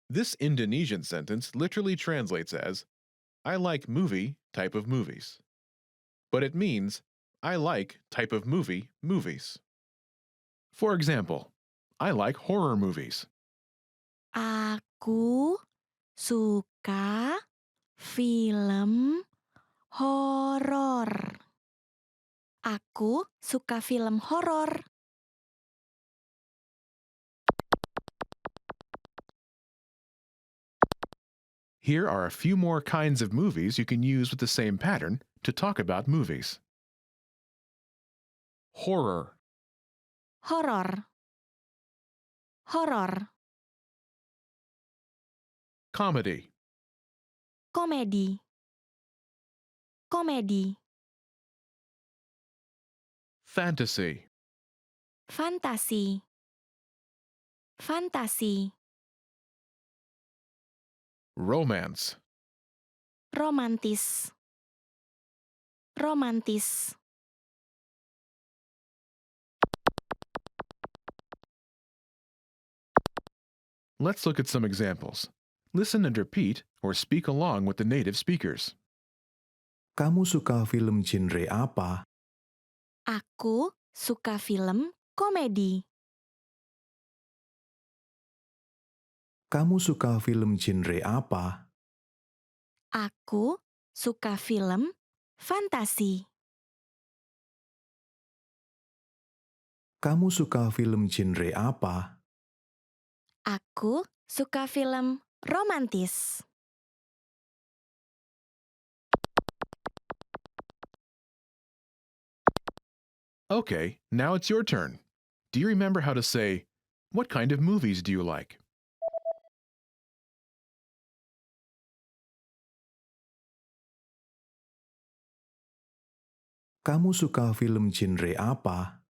This Indonesian sentence literally translates as I like movie type of movies. But it means I like type of movie movies. For example, I like horror movies. Aku suka film horor. Aku suka film horor. Here are a few more kinds of movies you can use with the same pattern to talk about movies. Horror, Horor. Horor. comedy, Komedi. Komedi. fantasy, Fantasi. Fantasi. romance, romantis, romantis, Let's look at some examples. Listen and repeat or speak along with the native speakers. Kamu suka film genre apa? aku suka film komedi. Kamu suka film genre apa? Aku suka film fantasi. Kamu suka film genre apa? Aku suka film romantis. Okay, now it's your turn. Do you remember how to say, "What kind of movies do you like?" Kamu suka film genre apa?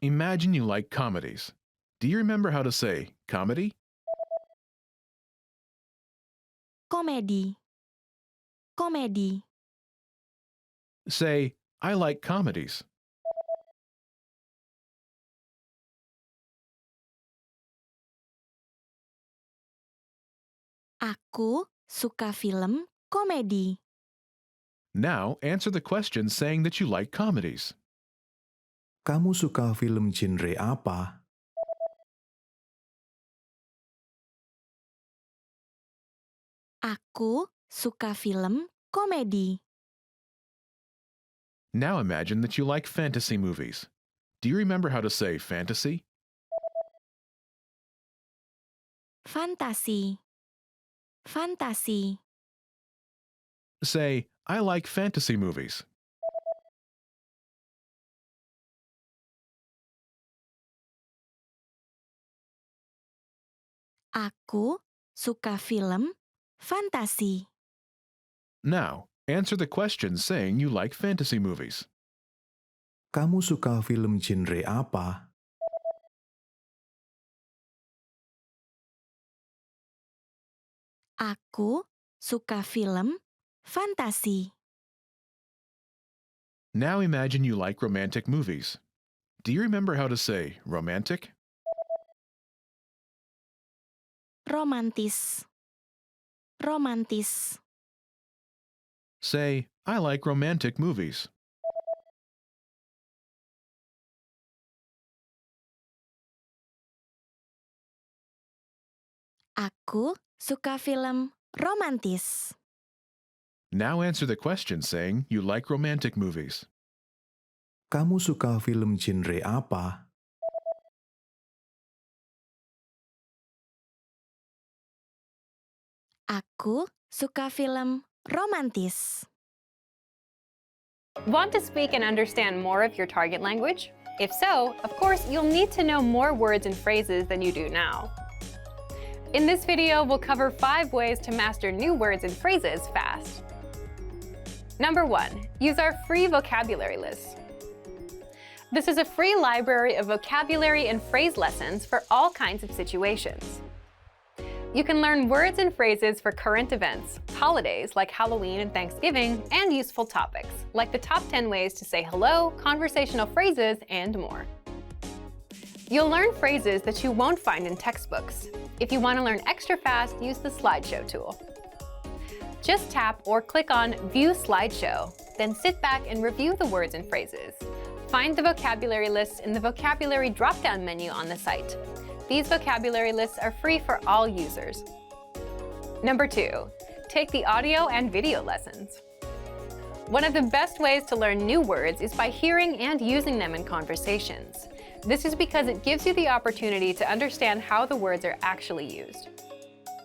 Imagine you like comedies. Do you remember how to say comedy? Komedi. Komedi. Say, "I like comedies." Aku suka film komedi. Now answer the question saying that you like comedies. Kamu suka film genre apa? Aku suka film komedi. Now imagine that you like fantasy movies. Do you remember how to say fantasy? Fantasi. Fantasi. Say, "I like fantasy movies." Aku suka film fantasi. Now, answer the question saying you like fantasy movies. Kamu suka film genre apa? Aku suka film fantasi. Now imagine you like romantic movies. Do you remember how to say romantic? Romantis. Romantis. Say, "I like romantic movies." Aku suka film romantis. Now answer the question saying you like romantic movies. Kamu suka film genre apa? Aku suka film romantis. Want to speak and understand more of your target language? If so, of course, you'll need to know more words and phrases than you do now. In this video, we'll cover 5 ways to master new words and phrases fast. Number 1, use our free vocabulary list. This is a free library of vocabulary and phrase lessons for all kinds of situations. You can learn words and phrases for current events, holidays like Halloween and Thanksgiving, and useful topics like the top 10 ways to say hello, conversational phrases, and more. You'll learn phrases that you won't find in textbooks. If you want to learn extra fast, use the slideshow tool. Just tap or click on View Slideshow, then sit back and review the words and phrases. Find the vocabulary list in the vocabulary drop-down menu on the site. These vocabulary lists are free for all users. Number 2, take the audio and video lessons. One of the best ways to learn new words is by hearing and using them in conversations. This is because it gives you the opportunity to understand how the words are actually used.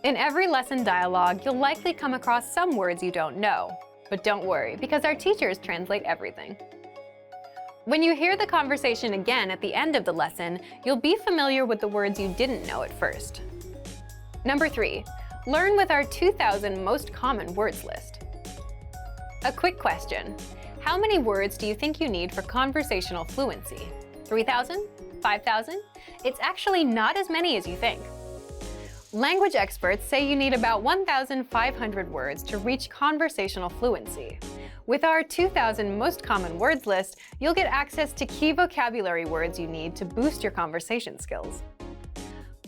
In every lesson dialogue, you'll likely come across some words you don't know. But don't worry, because our teachers translate everything. When you hear the conversation again at the end of the lesson, you'll be familiar with the words you didn't know at first. Number 3, learn with our 2,000 most common words list. A quick question. How many words do you think you need for conversational fluency? 3,000? 5,000? It's actually not as many as you think. Language experts say you need about 1,500 words to reach conversational fluency. With our 2,000 most common words list, you'll get access to key vocabulary words you need to boost your conversation skills.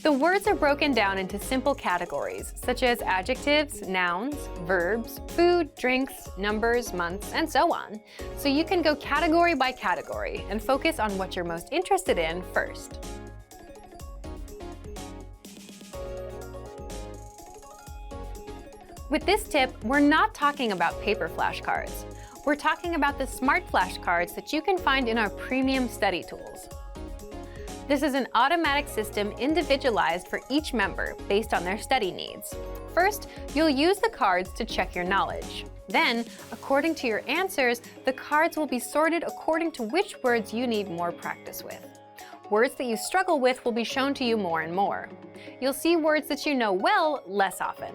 The words are broken down into simple categories, such as adjectives, nouns, verbs, food, drinks, numbers, months, and so on, so you can go category by category and focus on what you're most interested in first. With this tip, we're not talking about paper flashcards. We're talking about the smart flashcards that you can find in our premium study tools. This is an automatic system individualized for each member based on their study needs. First, you'll use the cards to check your knowledge. Then, according to your answers, the cards will be sorted according to which words you need more practice with. Words that you struggle with will be shown to you more and more. You'll see words that you know well less often.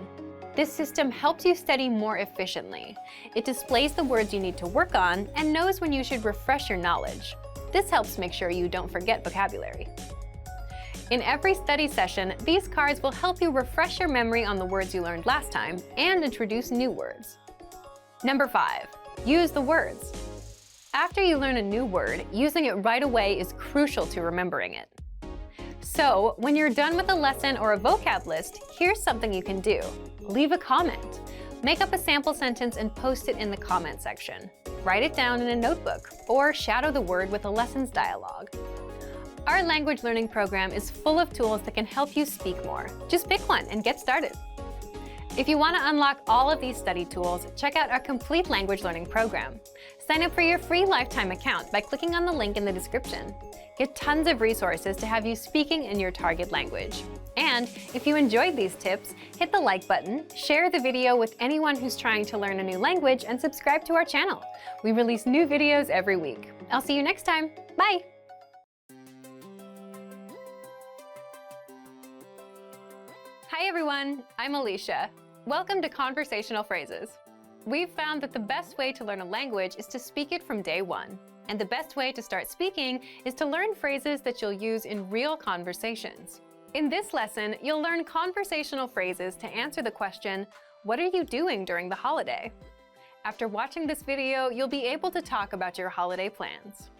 This system helps you study more efficiently. It displays the words you need to work on and knows when you should refresh your knowledge. This helps make sure you don't forget vocabulary. In every study session, these cards will help you refresh your memory on the words you learned last time and introduce new words. Number 5, use the words. After you learn a new word, using it right away is crucial to remembering it. So, when you're done with a lesson or a vocab list, here's something you can do. Leave a comment. Make up a sample sentence and post it in the comment section. Write it down in a notebook, or shadow the word with a lessons dialogue. Our language learning program is full of tools that can help you speak more. Just pick one and get started. If you want to unlock all of these study tools, check out our complete language learning program. Sign up for your free lifetime account by clicking on the link in the description. Get tons of resources to have you speaking in your target language. And if you enjoyed these tips, hit the like button, share the video with anyone who's trying to learn a new language, and subscribe to our channel. We release new videos every week. I'll see you next time. Bye! Hi everyone, I'm Alicia. Welcome to Conversational Phrases. We've found that the best way to learn a language is to speak it from day one. And the best way to start speaking is to learn phrases that you'll use in real conversations. In this lesson, you'll learn conversational phrases to answer the question, what are you doing during the holiday? After watching this video, you'll be able to talk about your holiday plans.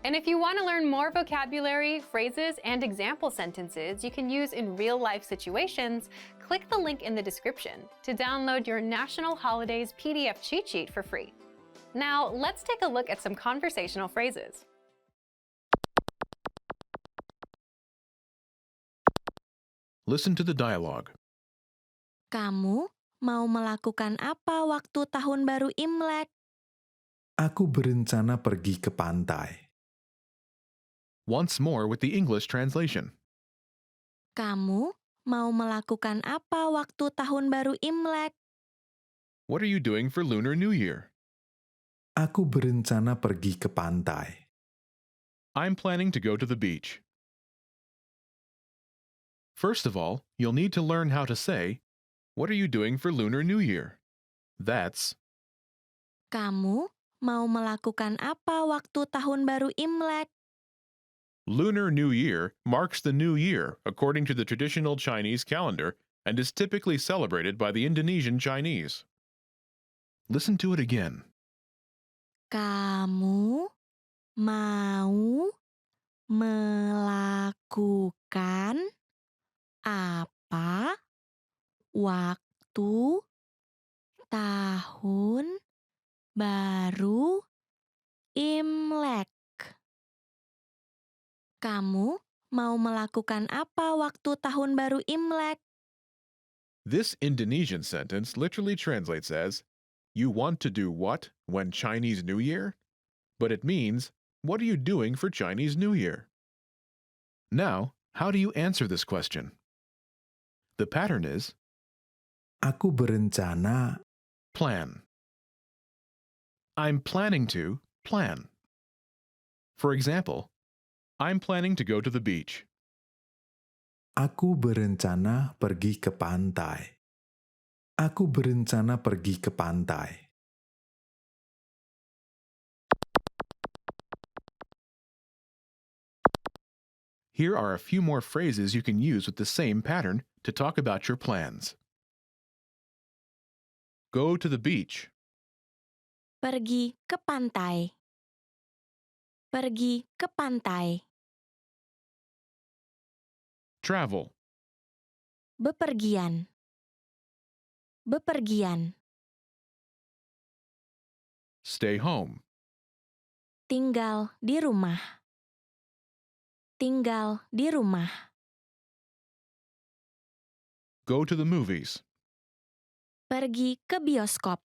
And if you want to learn more vocabulary, phrases, and example sentences you can use in real-life situations, click the link in the description to download your National Holidays PDF cheat sheet for free. Now, let's take a look at some conversational phrases. Listen to the dialogue. Kamu mau melakukan apa waktu Tahun Baru Imlek? Aku berencana pergi ke pantai. Once more with the English translation. Kamu mau melakukan apa waktu Tahun Baru Imlek? What are you doing for Lunar New Year? Aku berencana pergi ke pantai. I'm planning to go to the beach. First of all, you'll need to learn how to say, what are you doing for Lunar New Year? That's, Kamu mau melakukan apa waktu Tahun Baru Imlek? Lunar New Year marks the new year according to the traditional Chinese calendar and is typically celebrated by the Indonesian Chinese. Listen to it again. Kamu mau melakukan apa waktu Tahun Baru Imlek? Kamu mau melakukan apa waktu Tahun Baru Imlek? This Indonesian sentence literally translates as, you want to do what when Chinese New Year? But it means, what are you doing for Chinese New Year? Now, how do you answer this question? The pattern is, Aku berencana, plan. I'm planning to plan. For example, I'm planning to go to the beach. aku berencana pergi ke pantai. Aku berencana pergi ke pantai. Here are a few more phrases you can use with the same pattern to talk about your plans. Go to the beach. Pergi ke pantai. Pergi ke pantai. Travel. Bepergian. Bepergian. Stay home. Tinggal di rumah. Tinggal di rumah. Go to the movies. Pergi ke bioskop.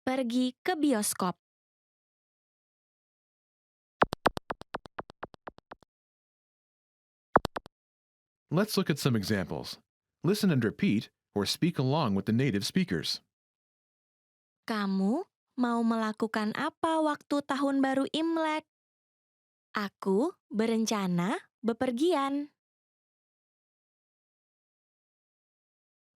Pergi ke bioskop. Let's look at some examples. Listen and repeat or speak along with the native speakers. Kamu mau melakukan apa waktu tahun baru Imlek? Aku berencana bepergian.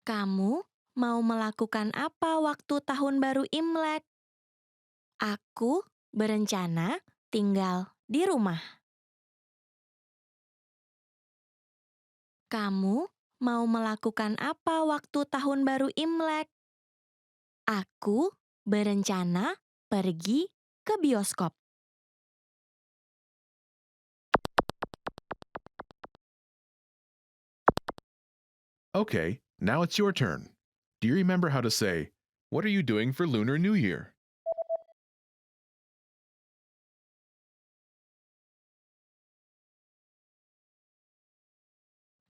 Kamu mau melakukan apa waktu tahun baru Imlek? Aku berencana tinggal di rumah. Kamu mau melakukan apa waktu tahun baru Imlek? Aku berencana pergi ke bioskop. Okay, now it's your turn. Do you remember how to say, "What are you doing for Lunar New Year?"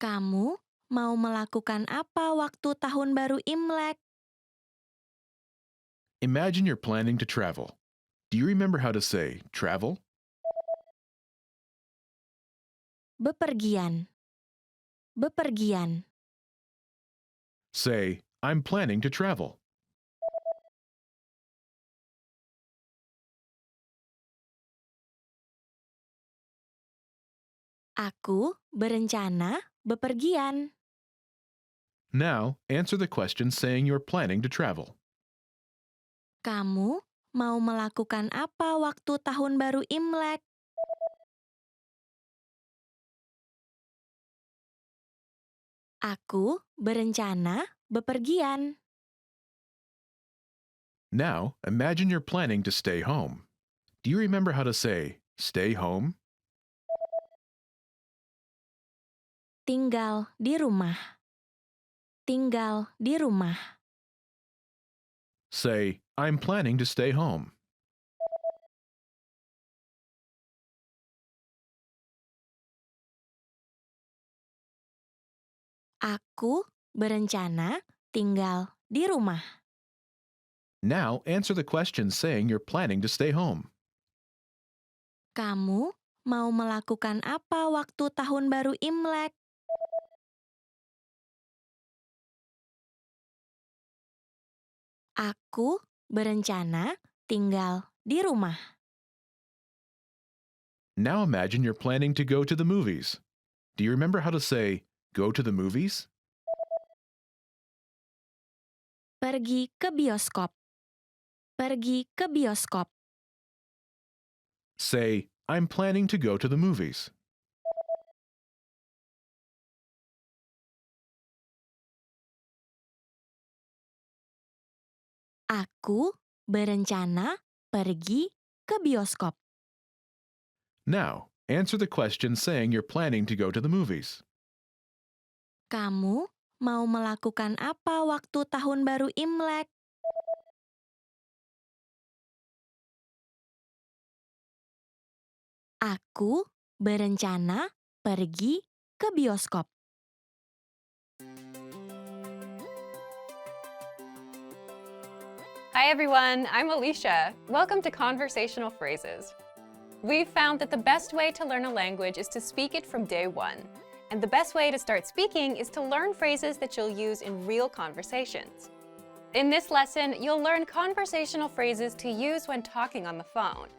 Kamu mau melakukan apa waktu tahun baru Imlek? Imagine you're planning to travel. Do you remember how to say travel? Bepergian. Bepergian. Say, "I'm planning to travel." Aku berencana bepergian. Now, answer the question saying you're planning to travel. Kamu mau melakukan apa waktu tahun baru Imlek? Aku berencana bepergian. Now, imagine you're planning to stay home. Do you remember how to say stay home? Tinggal di rumah. Tinggal di rumah. Say, "I'm planning to stay home." Aku berencana tinggal di rumah. Now, answer the question saying you're planning to stay home. Kamu mau melakukan apa waktu tahun baru Imlek? Aku berencana tinggal di rumah. Now imagine you're planning to go to the movies. Do you remember how to say go to the movies? Pergi ke bioskop. Pergi ke bioskop. Say, "I'm planning to go to the movies." Aku berencana pergi ke bioskop. Now, answer the question saying you're planning to go to the movies. Kamu mau melakukan apa waktu tahun baru Imlek? Aku berencana pergi ke bioskop. Hi everyone, I'm Alicia. Welcome to Conversational Phrases. We've found that the best way to learn a language is to speak it from day one. And the best way to start speaking is to learn phrases that you'll use in real conversations. In this lesson, you'll learn conversational phrases to use when talking on the phone.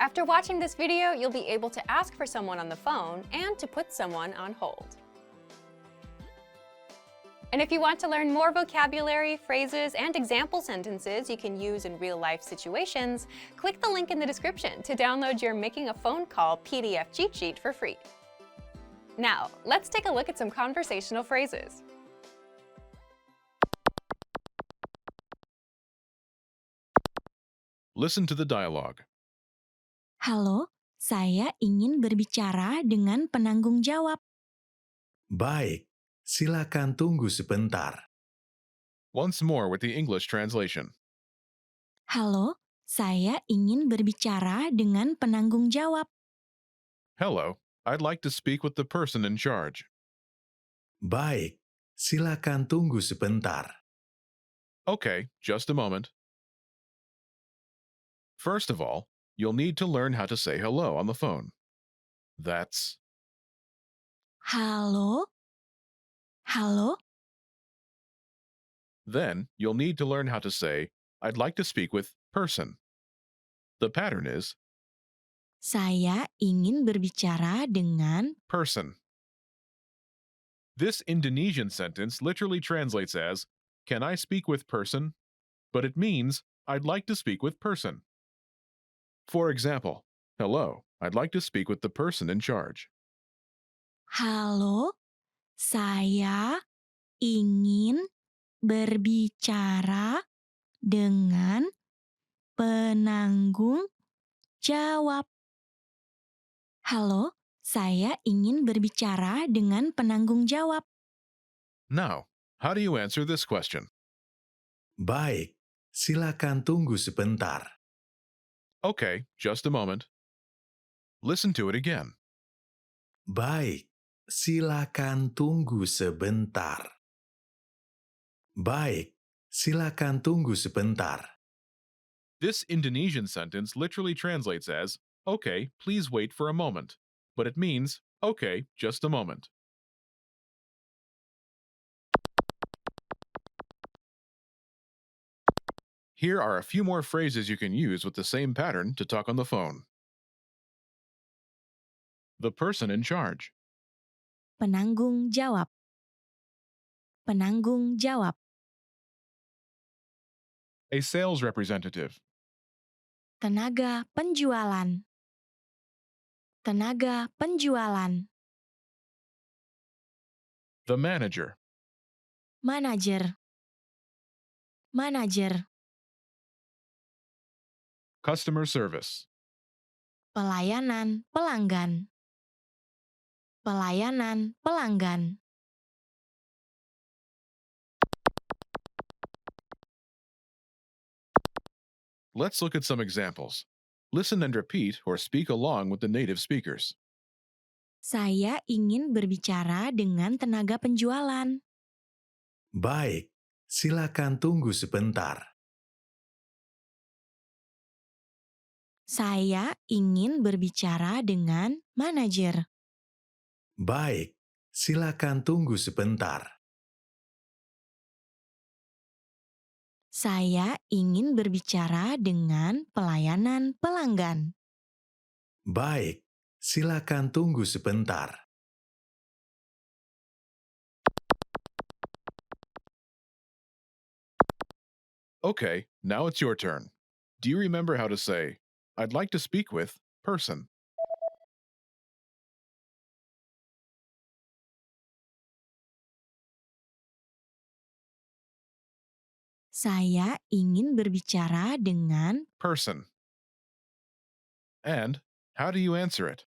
After watching this video, you'll be able to ask for someone on the phone and to put someone on hold. And if you want to learn more vocabulary, phrases, and example sentences you can use in real-life situations, click the link in the description to download your Making a Phone Call PDF cheat sheet for free. Now, let's take a look at some conversational phrases. Listen to the dialogue. Halo, saya ingin berbicara dengan penanggung jawab. Baik, silakan tunggu sebentar. Once more with the English translation. Halo, saya ingin berbicara dengan penanggung jawab. Hello, I'd like to speak with the person in charge. Baik, silakan tunggu sebentar. Okay, just a moment. First of all, you'll need to learn how to say hello on the phone. That's Halo? Halo? Then you'll need to learn how to say, I'd like to speak with person. The pattern is Saya ingin berbicara dengan person. This Indonesian sentence literally translates as, Can I speak with person? But it means, I'd like to speak with person. For example, hello, I'd like to speak with the person in charge. Halo, saya ingin berbicara dengan penanggung jawab. Halo, saya ingin berbicara dengan penanggung jawab. Now, how do you answer this question? Baik, silakan tunggu sebentar. Okay, just a moment. Listen to it again. Baik, silakan tunggu sebentar. Baik, silakan tunggu sebentar. This Indonesian sentence literally translates as, Okay, please wait for a moment. But it means, Okay, just a moment. Here are a few more phrases you can use with the same pattern to talk on the phone. The person in charge. Penanggung jawab. Penanggung jawab. A sales representative. Tenaga penjualan. Tenaga penjualan. The manager. Manajer. Manajer. Customer service. Pelayanan pelanggan. Pelayanan pelanggan. Let's look at some examples. Listen and repeat or speak along with the native speakers. Saya ingin berbicara dengan tenaga penjualan. Baik, silakan tunggu sebentar. Saya ingin berbicara dengan manajer. Baik, silakan tunggu sebentar. Saya ingin berbicara dengan pelayanan pelanggan. Baik, silakan tunggu sebentar. Okay, now it's your turn. Do you remember how to say, I'd like to speak with person? Saya ingin berbicara dengan Person. And how do you answer it?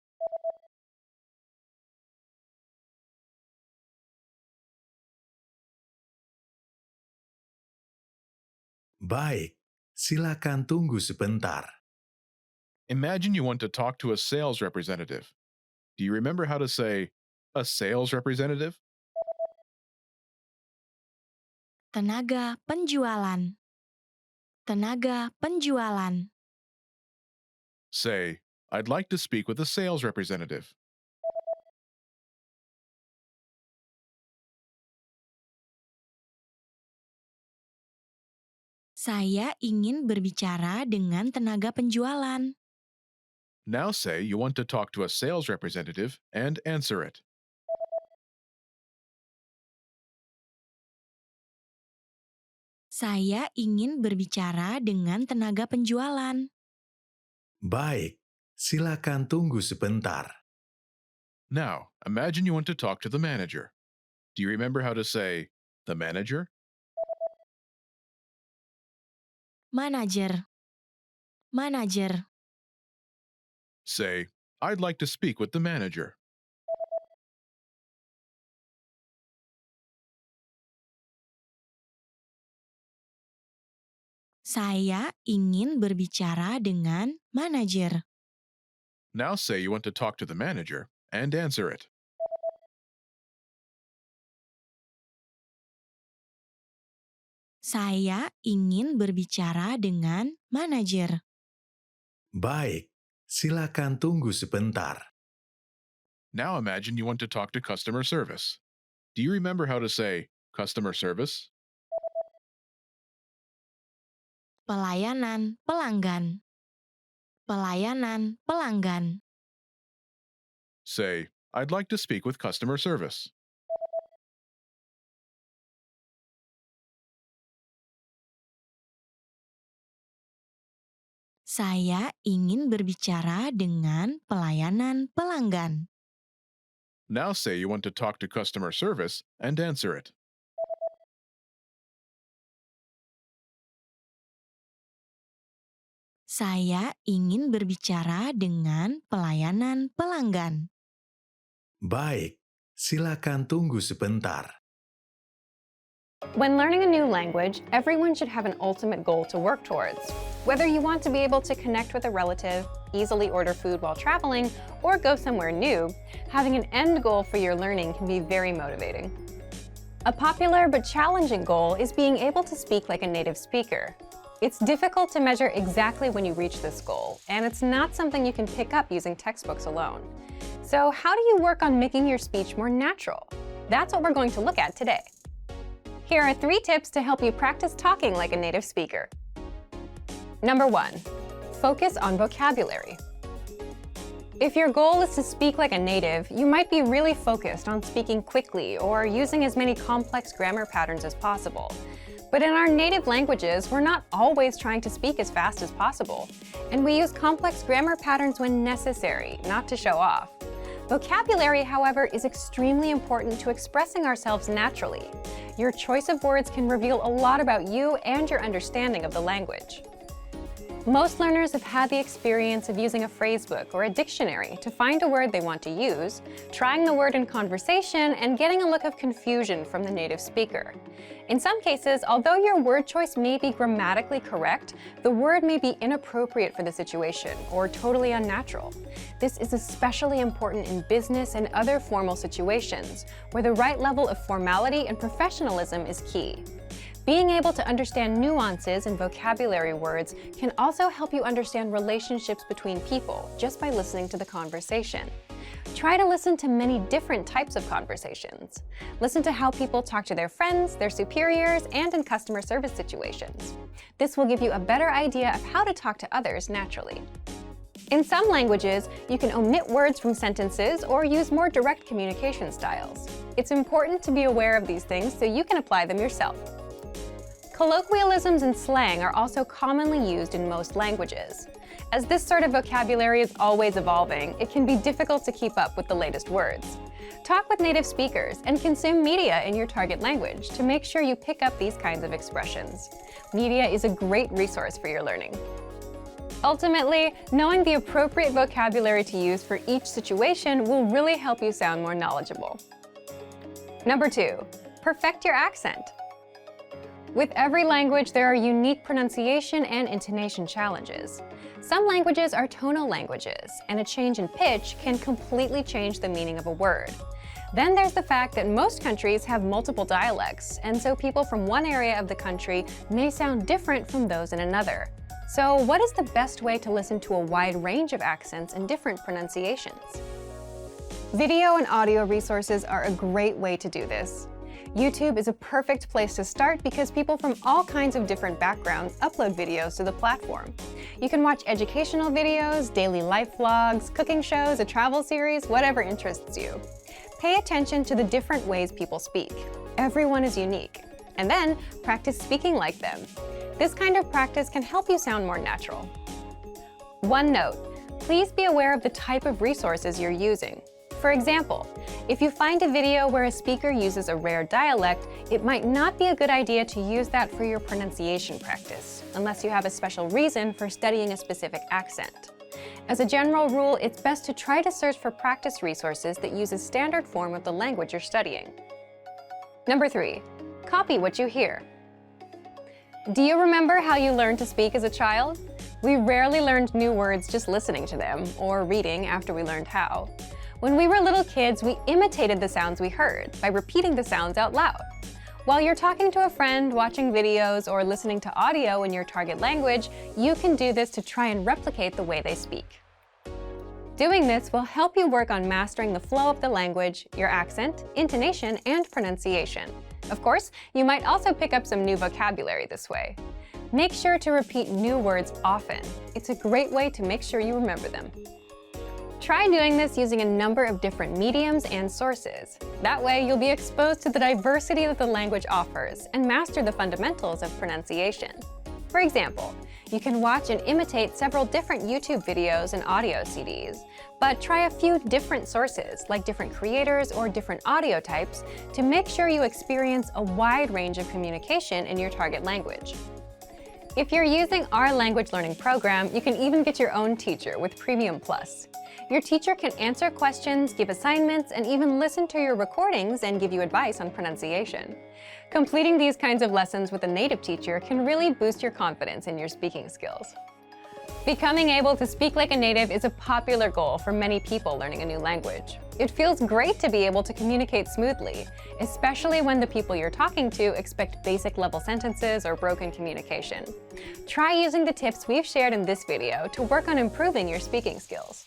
Baik, silakan tunggu sebentar. Imagine you want to talk to a sales representative. Do you remember how to say, a sales representative? tenaga penjualan. Tenaga penjualan. Say, I'd like to speak with a sales representative. Saya ingin berbicara dengan tenaga penjualan. Now say you want to talk to a sales representative and answer it. Saya ingin berbicara dengan tenaga penjualan. Baik, silakan tunggu sebentar. Now, imagine you want to talk to the manager. Do you remember how to say, the manager? Manajer. Manajer. Say, I'd like to speak with the manager. Saya ingin berbicara dengan manajer. Now say you want to talk to the manager and answer it. Saya ingin berbicara dengan manajer. Baik, silakan tunggu sebentar. Now imagine you want to talk to customer service. Do you remember how to say customer service? Pelayanan pelanggan. Pelayanan pelanggan. Say, I'd like to speak with customer service. Saya ingin berbicara dengan pelayanan pelanggan. Now say you want to talk to customer service and answer it. Saya ingin berbicara dengan pelayanan pelanggan. Baik, silakan tunggu sebentar. When learning a new language, everyone should have an ultimate goal to work towards. Whether you want to be able to connect with a relative, easily order food while traveling, or go somewhere new, having an end goal for your learning can be very motivating. A popular but challenging goal is being able to speak like a native speaker. It's difficult to measure exactly when you reach this goal, and it's not something you can pick up using textbooks alone. So how do you work on making your speech more natural? That's what we're going to look at today. Here are 3 tips to help you practice talking like a native speaker. Number 1, focus on vocabulary. If your goal is to speak like a native, you might be really focused on speaking quickly or using as many complex grammar patterns as possible. But in our native languages, we're not always trying to speak as fast as possible, and we use complex grammar patterns when necessary, not to show off. Vocabulary, however, is extremely important to expressing ourselves naturally. Your choice of words can reveal a lot about you and your understanding of the language. Most learners have had the experience of using a phrasebook or a dictionary to find a word they want to use, trying the word in conversation, and getting a look of confusion from the native speaker. In some cases, although your word choice may be grammatically correct, the word may be inappropriate for the situation or totally unnatural. This is especially important in business and other formal situations, where the right level of formality and professionalism is key. Being able to understand nuances in vocabulary words can also help you understand relationships between people just by listening to the conversation. Try to listen to many different types of conversations. Listen to how people talk to their friends, their superiors, and in customer service situations. This will give you a better idea of how to talk to others naturally. In some languages, you can omit words from sentences or use more direct communication styles. It's important to be aware of these things so you can apply them yourself. Colloquialisms and slang are also commonly used in most languages. As this sort of vocabulary is always evolving, it can be difficult to keep up with the latest words. Talk with native speakers and consume media in your target language to make sure you pick up these kinds of expressions. Media is a great resource for your learning. Ultimately, knowing the appropriate vocabulary to use for each situation will really help you sound more knowledgeable. Number 2, perfect your accent. With every language, there are unique pronunciation and intonation challenges. Some languages are tonal languages, and a change in pitch can completely change the meaning of a word. Then there's the fact that most countries have multiple dialects, and so people from one area of the country may sound different from those in another. So what is the best way to listen to a wide range of accents and different pronunciations? Video and audio resources are a great way to do this. YouTube is a perfect place to start because people from all kinds of different backgrounds upload videos to the platform. You can watch educational videos, daily life vlogs, cooking shows, a travel series, whatever interests you. Pay attention to the different ways people speak. Everyone is unique. And then practice speaking like them. This kind of practice can help you sound more natural. One note, please be aware of the type of resources you're using. For example, if you find a video where a speaker uses a rare dialect, it might not be a good idea to use that for your pronunciation practice, unless you have a special reason for studying a specific accent. As a general rule, it's best to try to search for practice resources that use a standard form of the language you're studying. Number 3, copy what you hear. Do you remember how you learned to speak as a child? We rarely learned new words just listening to them, or reading after we learned how. When we were little kids, we imitated the sounds we heard by repeating the sounds out loud. While you're talking to a friend, watching videos, or listening to audio in your target language, you can do this to try and replicate the way they speak. Doing this will help you work on mastering the flow of the language, your accent, intonation, and pronunciation. Of course, you might also pick up some new vocabulary this way. Make sure to repeat new words often. It's a great way to make sure you remember them. Try doing this using a number of different mediums and sources. That way, you'll be exposed to the diversity that the language offers and master the fundamentals of pronunciation. For example, you can watch and imitate several different YouTube videos and audio CDs, but try a few different sources, like different creators or different audio types, to make sure you experience a wide range of communication in your target language. If you're using our language learning program, you can even get your own teacher with Premium Plus. Your teacher can answer questions, give assignments, and even listen to your recordings and give you advice on pronunciation. Completing these kinds of lessons with a native teacher can really boost your confidence in your speaking skills. Becoming able to speak like a native is a popular goal for many people learning a new language. It feels great to be able to communicate smoothly, especially when the people you're talking to expect basic level sentences or broken communication. Try using the tips we've shared in this video to work on improving your speaking skills.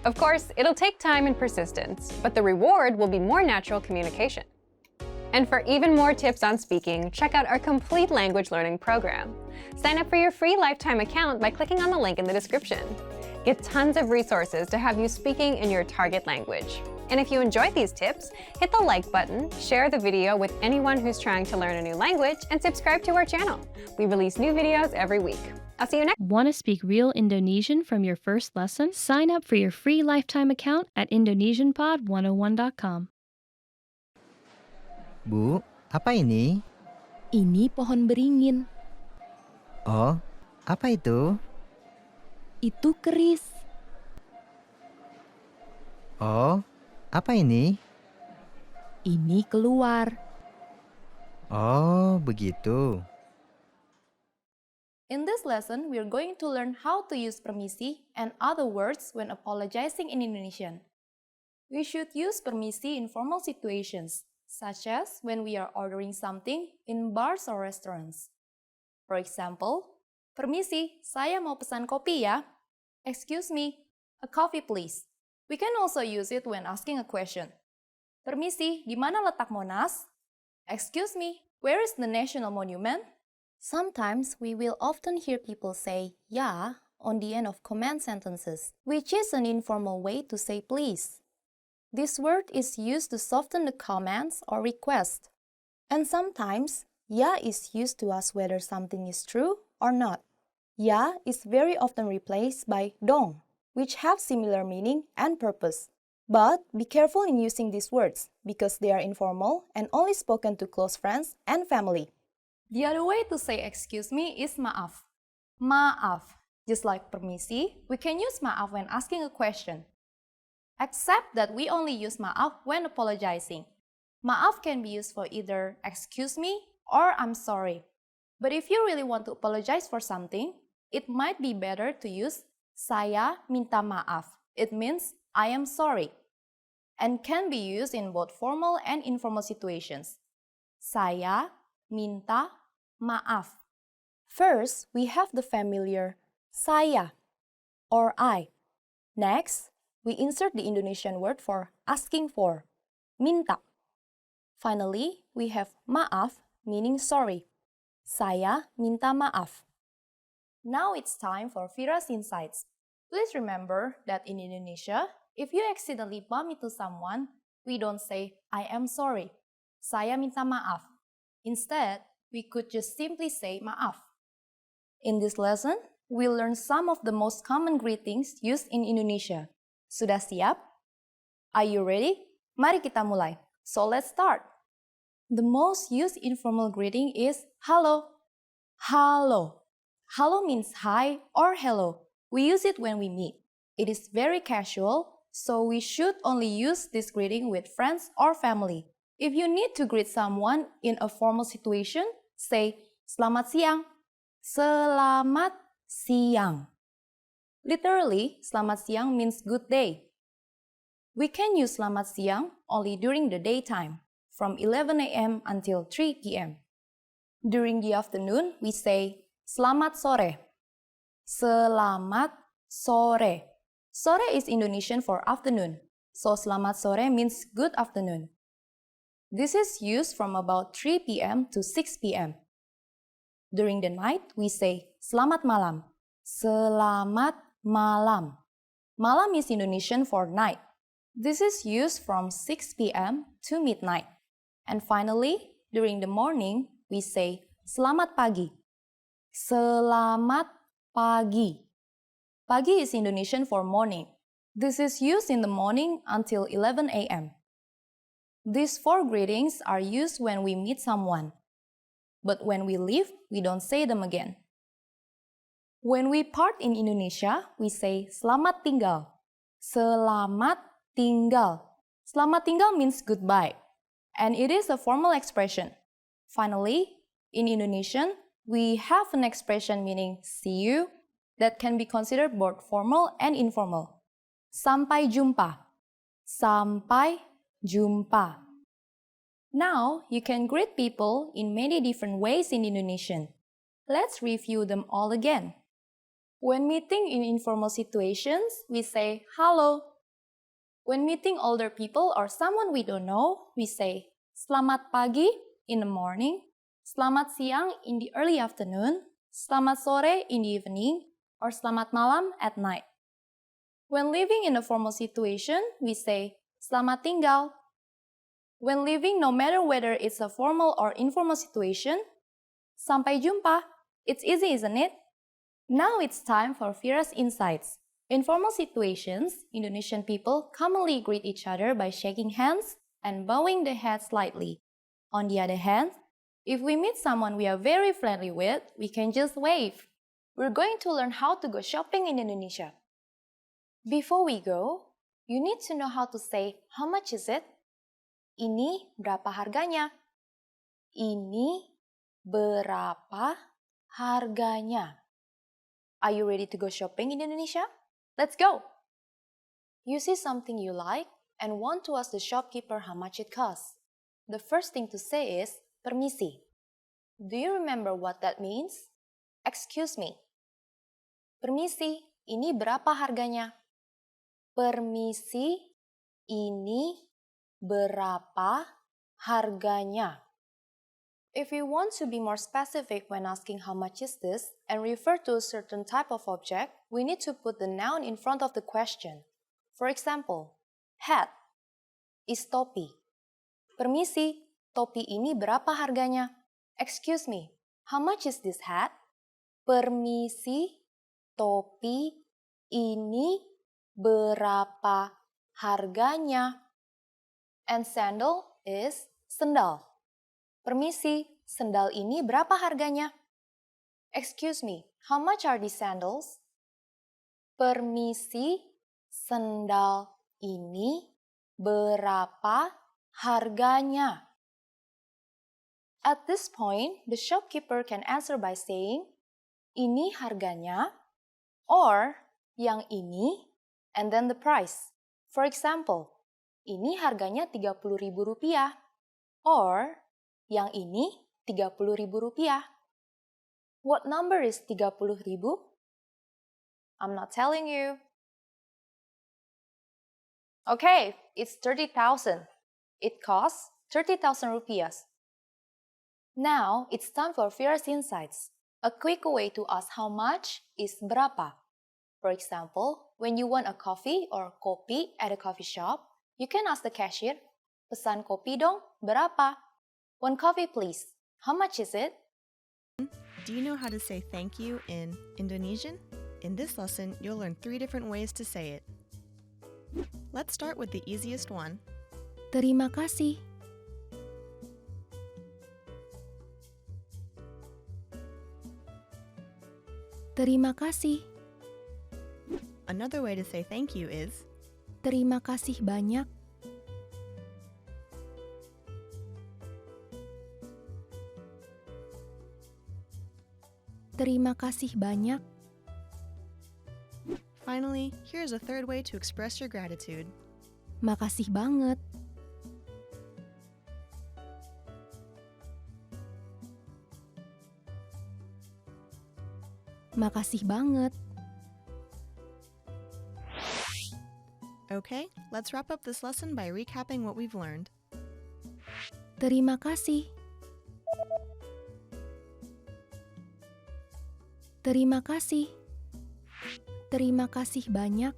Of course, it'll take time and persistence, but the reward will be more natural communication. And for even more tips on speaking, check out our complete language learning program. Sign up for your free lifetime account by clicking on the link in the description. Get tons of resources to have you speaking in your target language. And if you enjoyed these tips, hit the like button, share the video with anyone who's trying to learn a new language, and subscribe to our channel. We release new videos every week. I'll see you next. Want to speak real Indonesian from your first lesson? Sign up for your free lifetime account at indonesianpod101.com. Bu, apa ini? Ini pohon beringin. Oh, apa itu? Itu keris. Oh, apa ini? Ini keluar. Oh, begitu. In this lesson, we are going to learn how to use permisi and other words when apologizing in Indonesian. We should use permisi in formal situations, such as when we are ordering something in bars or restaurants. For example, permisi, saya mau pesan kopi ya. Excuse me, a coffee please. We can also use it when asking a question. Permisi, di mana letak Monas? Excuse me, where is the National Monument? Sometimes we will often hear people say "ya" on the end of command sentences, which is an informal way to say please. This word is used to soften the commands or request. And sometimes, "ya" is used to ask whether something is true or not. "Ya" is very often replaced by "dong," which have similar meaning and purpose. But be careful in using these words because they are informal and only spoken to close friends and family. The other way to say excuse me is maaf. Maaf. Just like permisi, we can use maaf when asking a question. Except that we only use maaf when apologizing. Maaf can be used for either excuse me or I'm sorry. But if you really want to apologize for something, it might be better to use saya minta maaf. It means I am sorry. And can be used in both formal and informal situations. Saya minta maaf. First, we have the familiar saya or I. Next, we insert the Indonesian word for asking for, minta. Finally, we have maaf meaning sorry. Saya minta maaf. Now it's time for Vira's Insights. Please remember that in Indonesia, if you accidentally bump into someone, we don't say, I am sorry. Saya minta maaf. Instead, we could just simply say maaf. In this lesson, we'll learn some of the most common greetings used in Indonesia. Sudah siap? Are you ready? Mari kita mulai. So let's start. The most used informal greeting is hello. Hello. Hello means hi or hello. We use it when we meet. It is very casual, so we should only use this greeting with friends or family. If you need to greet someone in a formal situation, say selamat siang. Selamat siang. Literally, selamat siang means good day. We can use selamat siang only during the daytime, from 11 a.m. until 3 p.m. During the afternoon, we say selamat sore. Selamat sore. Sore is Indonesian for afternoon, so selamat sore means good afternoon. This is used from about 3 p.m. to 6 p.m. During the night, we say selamat malam. Selamat malam. Malam is Indonesian for night. This is used from 6 p.m. to midnight. And finally, during the morning, we say selamat pagi. Selamat pagi. Pagi is Indonesian for morning. This is used in the morning until 11 a.m. These 4 greetings are used when we meet someone. But when we leave, we don't say them again. When we part in Indonesia, we say selamat tinggal. Selamat tinggal. Selamat tinggal means goodbye, and it is a formal expression. Finally, in Indonesian, we have an expression meaning see you that can be considered both formal and informal. Sampai jumpa. Sampai jumpa. Now, you can greet people in many different ways in Indonesian. Let's review them all again. When meeting in informal situations, we say halo. When meeting older people or someone we don't know, we say selamat pagi in the morning, selamat siang in the early afternoon, selamat sore in the evening, or selamat malam at night. When living in a formal situation, we say selamat tinggal. When living, no matter whether it's a formal or informal situation, sampai jumpa. It's easy, isn't it? Now it's time for Vira's insights. In formal situations, Indonesian people commonly greet each other by shaking hands and bowing the head slightly. On the other hand, if we meet someone we are very friendly with, we can just wave. We're going to learn how to go shopping in Indonesia. Before we go, you need to know how to say, how much is it? Ini berapa harganya? Ini berapa harganya? Are you ready to go shopping in Indonesia? Let's go! You see something you like and want to ask the shopkeeper how much it costs. The first thing to say is, permisi. Do you remember what that means? Excuse me. Permisi, ini berapa harganya? Permisi, ini berapa harganya? If you want to be more specific when asking how much is this and refer to a certain type of object, we need to put the noun in front of the question. For example, hat is topi. Permisi, topi ini berapa harganya? Excuse me, how much is this hat? Permisi, topi ini berapa harganya? And sandal is sendal. Permisi, sendal ini berapa harganya? Excuse me, how much are these sandals? Permisi, sendal ini berapa harganya? At this point, the shopkeeper can answer by saying, ini harganya, or yang ini, and then the price. For example, ini harganya Rp30.000, or yang ini Rp30.000. What number is 30.000? I'm not telling you. Okay, it's 30,000. It costs 30,000 rupiahs. Now, it's time for Vira's Insights. A quick way to ask how much is berapa. For example, when you want a coffee or kopi at a coffee shop, you can ask the cashier, pesan kopi dong, berapa? One coffee please. How much is it? Do you know how to say thank you in Indonesian? In this lesson, you'll learn 3 different ways to say it. Let's start with the easiest one. Terima kasih. Terima kasih. Another way to say thank you is Terima kasih banyak. Terima kasih banyak. finally, here's a third way to express your gratitude. Makasih banget. Makasih banget. Okay, let's wrap up this lesson by recapping what we've learned. Terima kasih. Terima kasih. Terima kasih banyak.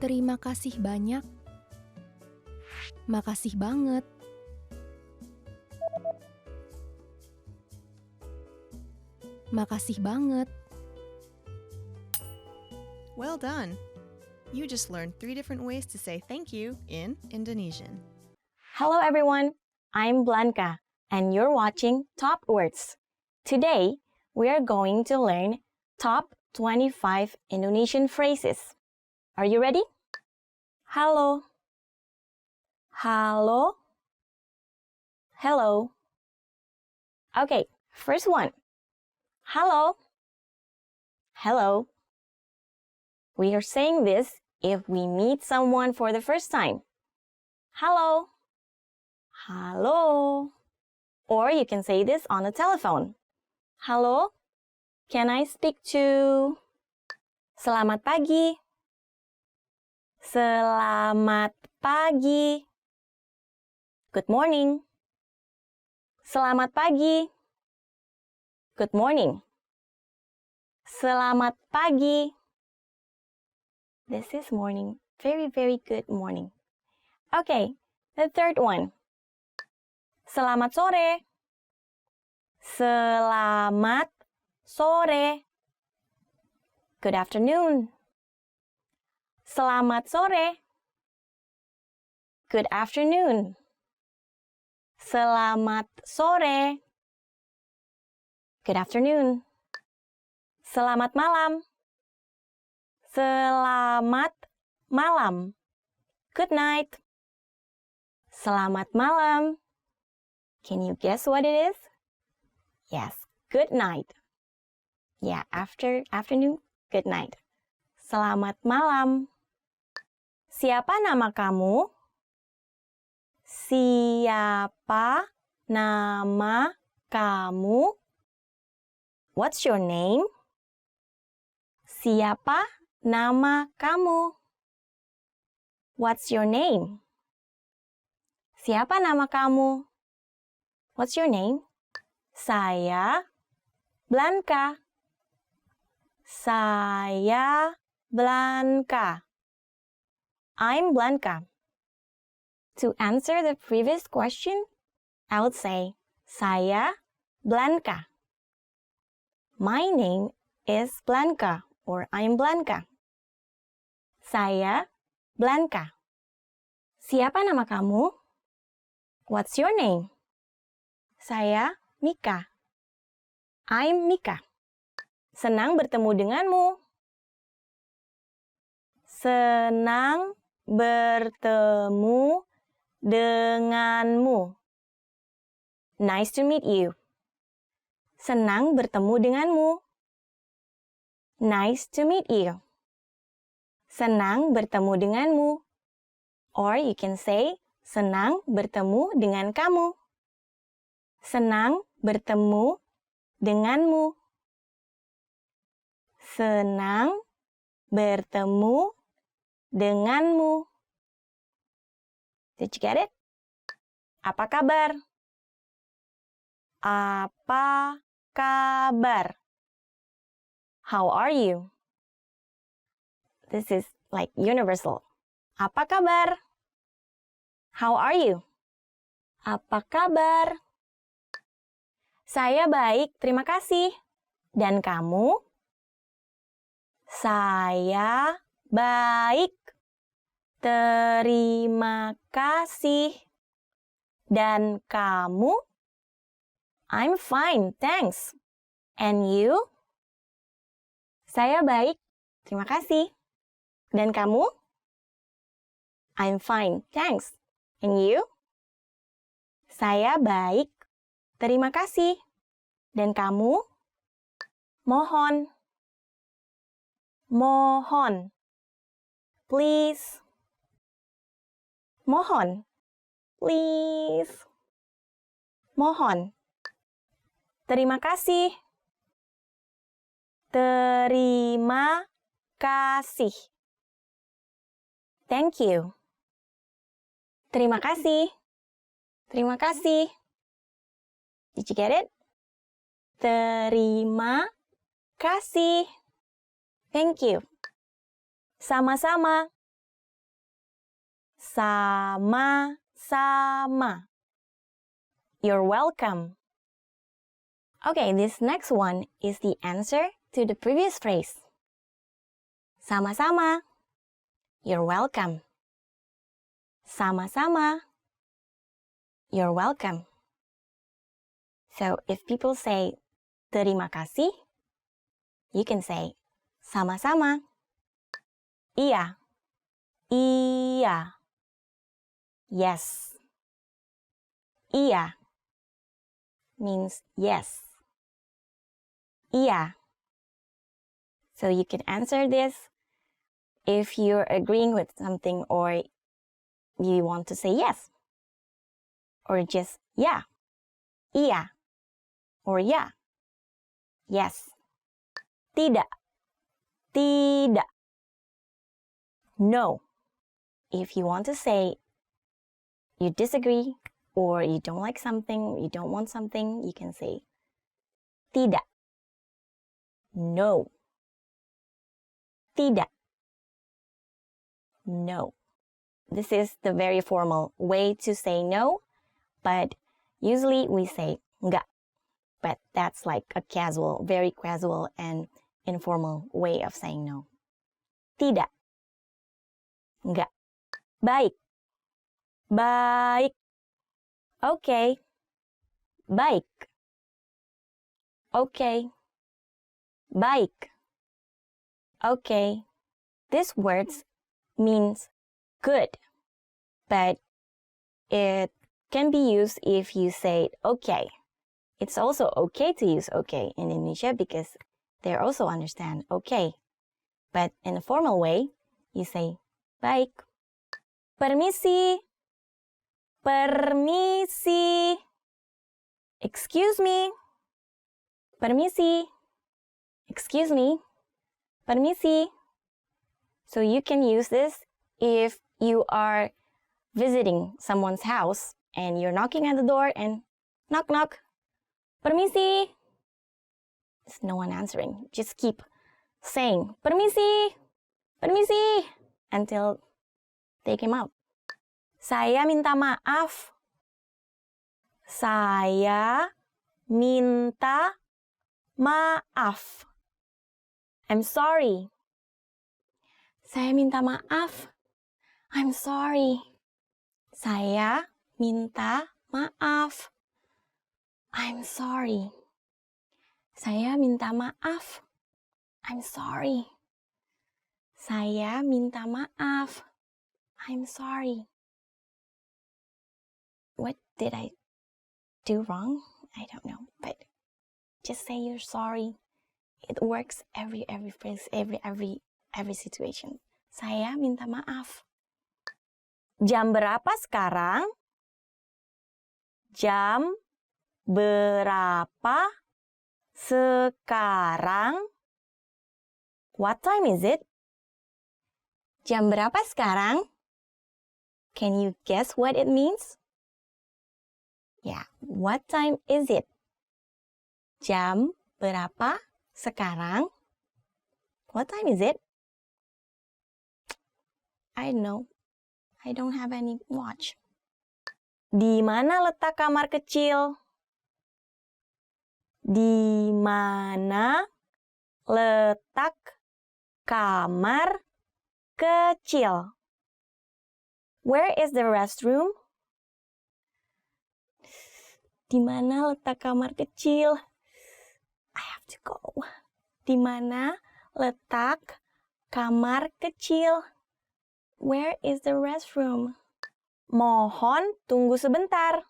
Terima kasih banyak. Makasih banget. Makasih banget. Well done! You just learned 3 different ways to say thank you in Indonesian. Hello everyone, I'm Blanca, and you're watching Top Words. Today, we are going to learn top 25 Indonesian phrases. Are you ready? Halo. Halo. Hello. Okay, first one. Halo. Hello. We are saying this if we meet someone for the first time. Hello. Hello. Or you can say this on the telephone. Hello. Can I speak to... Selamat pagi. Selamat pagi. Good morning. Selamat pagi. Good morning. Selamat pagi. This is morning. Very, very good morning. Okay, the third one. Selamat sore. Selamat sore. Good afternoon. Selamat sore. Good afternoon. Selamat sore. Good afternoon. Selamat malam. Selamat malam. Good night. Selamat malam. Can you guess what it is? Yes, good night. Yeah, afternoon, good night. Selamat malam. Siapa nama kamu? Siapa nama kamu? What's your name? Siapa nama kamu? What's your name? Siapa nama kamu? What's your name? Saya Blanca. Saya Blanca. I'm Blanca. To answer the previous question, I would say saya Blanca. My name is Blanca, or I'm Blanca. Saya Blanca. Siapa nama kamu? What's your name? Saya Mika. I'm Mika. Senang bertemu denganmu. Senang bertemu denganmu. Nice to meet you. Senang bertemu denganmu. Nice to meet you. Senang bertemu denganmu. Or you can say, senang bertemu dengan kamu. Senang bertemu denganmu. Senang bertemu denganmu. Did you get it? Apa kabar? Apa kabar? How are you? This is like universal. Apa kabar? How are you? Apa kabar? Saya baik, terima kasih. Dan kamu? Saya baik. Terima kasih. Dan kamu? I'm fine, thanks. And you? Saya baik. Terima kasih. Dan kamu? I'm fine, thanks. And you? Saya baik. Terima kasih. Dan kamu? Mohon. Mohon. Please. Mohon. Please. Mohon. Terima kasih. Terima kasih. Thank you. Terima kasih. Terima kasih. Did you get it? Terima kasih. Thank you. Sama-sama. Sama-sama. You're welcome. Okay, this next one is the answer to the previous phrase. Sama-sama. You're welcome. Sama-sama. You're welcome. So if people say terima kasih, you can say sama-sama. Iya. Iya. Yes. Iya means yes. Iya. So you can answer this if you're agreeing with something or you want to say yes. Or just yeah. Iya. Or yeah. Yes. Tidak. Tidak. No. If you want to say you disagree or you don't like something, you don't want something, you can say tidak. No. Tidak. No. This is the very formal way to say no, but usually we say enggak. But that's like a casual, very casual and informal way of saying no. Tidak. Enggak. Baik. Baik. Okay. Baik. Okay. Baik. Okay. This words means good, but it can be used if you say okay. It's also okay to use okay in Indonesia because they also understand okay. But in a formal way, you say baik. Permisi. Permisi. Excuse me. Permisi. Excuse me. Permisi. So you can use this if you are visiting someone's house and you're knocking at the door and knock knock. Permisi. There's no one answering. Just keep saying permisi. Permisi until they came out. Saya minta maaf. Saya minta maaf. I'm sorry. Saya minta maaf. I'm sorry. Saya minta maaf. I'm sorry. Saya minta maaf. I'm sorry. Saya minta maaf. I'm sorry. What did I do wrong? I don't know, but just say you're sorry. It works every phrase, every situation. Saya minta maaf. Jam berapa sekarang? Jam berapa sekarang? What time is it? Jam berapa sekarang? Can you guess what it means? Yeah, what time is it? Jam berapa sekarang? What time is it? I don't know. I don't have any watch. Di mana letak kamar kecil? Di mana letak Kamar kecil. Where is the restroom? Di mana letak kamar kecil? I have to go. Di mana letak kamar kecil? Where is the restroom? Mohon tunggu sebentar.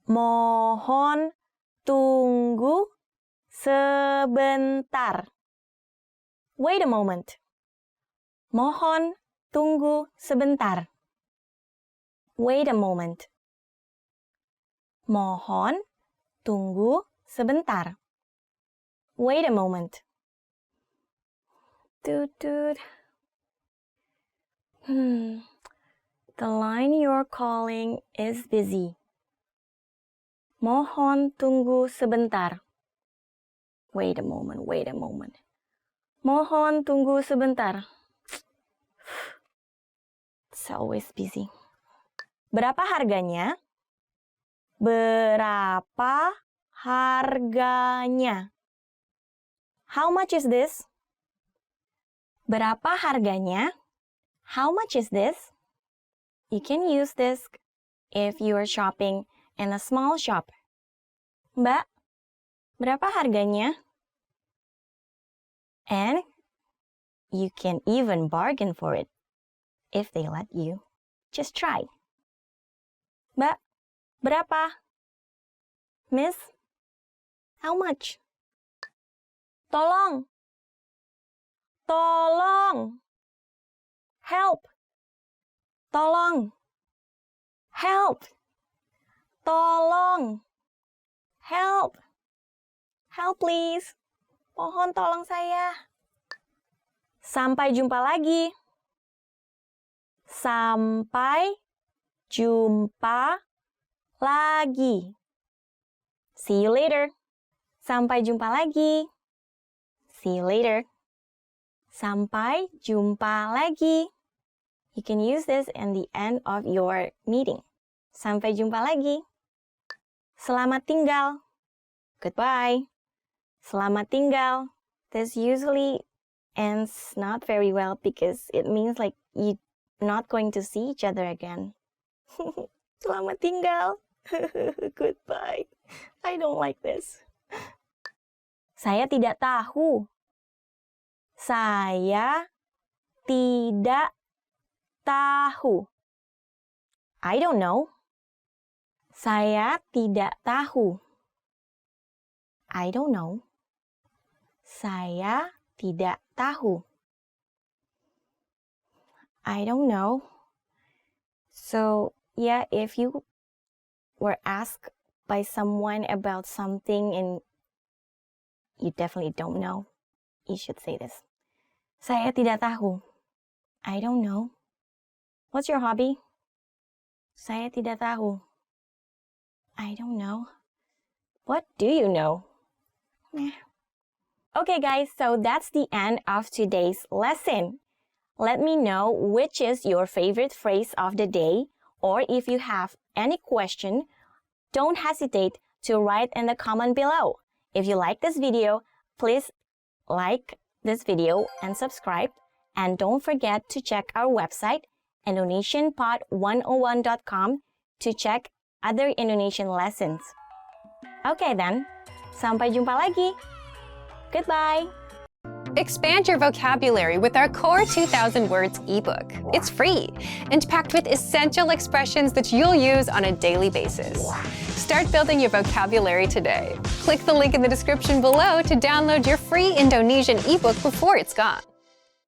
Mohon tunggu sebentar. Wait a moment. Mohon tunggu sebentar. Wait a moment. Mohon tunggu sebentar. Wait a moment. Toot toot. The line you're calling is busy. Mohon tunggu sebentar. Wait a moment, wait a moment. Mohon tunggu sebentar. It's always busy. Berapa harganya? Berapa harganya? How much is this? Berapa harganya? How much is this? You can use this if you are shopping in a small shop. Mbak, berapa harganya? And you can even bargain for it if they let you. Just try. Mbak, berapa? Miss, how much? Tolong. Tolong. Help. Tolong. Help. Tolong. Help. Help please. Mohon tolong saya. Sampai jumpa lagi. Sampai jumpa lagi. See you later. Sampai jumpa lagi. See you later. Sampai jumpa lagi. You can use this in the end of your meeting. Sampai jumpa lagi. Selamat tinggal. Goodbye. Selamat tinggal. This usually ends not very well because it means like you're not going to see each other again. Selamat tinggal. Goodbye. I don't like this. Saya tidak tahu. Saya tidak tahu. I don't know. Saya tidak tahu. I don't know. Saya tidak tahu. I don't know. So, yeah, if you were asked by someone about something and you definitely don't know, you should say this. Saya tidak tahu. I don't know. What's your hobby? Saya tidak tahu. I don't know. What do you know? Okay guys, so that's the end of today's lesson. Let me know which is your favorite phrase of the day, or if you have any question, don't hesitate to write in the comment below. If you like this video, please like this video and subscribe, and don't forget to check our website indonesianpod101.com to check other Indonesian lessons. Okay then, sampai jumpa lagi. Goodbye. Expand your vocabulary with our Core 2000 Words ebook. It's free and packed with essential expressions that you'll use on a daily basis. Start building your vocabulary today. Click the link in the description below to download your free Indonesian ebook before it's gone.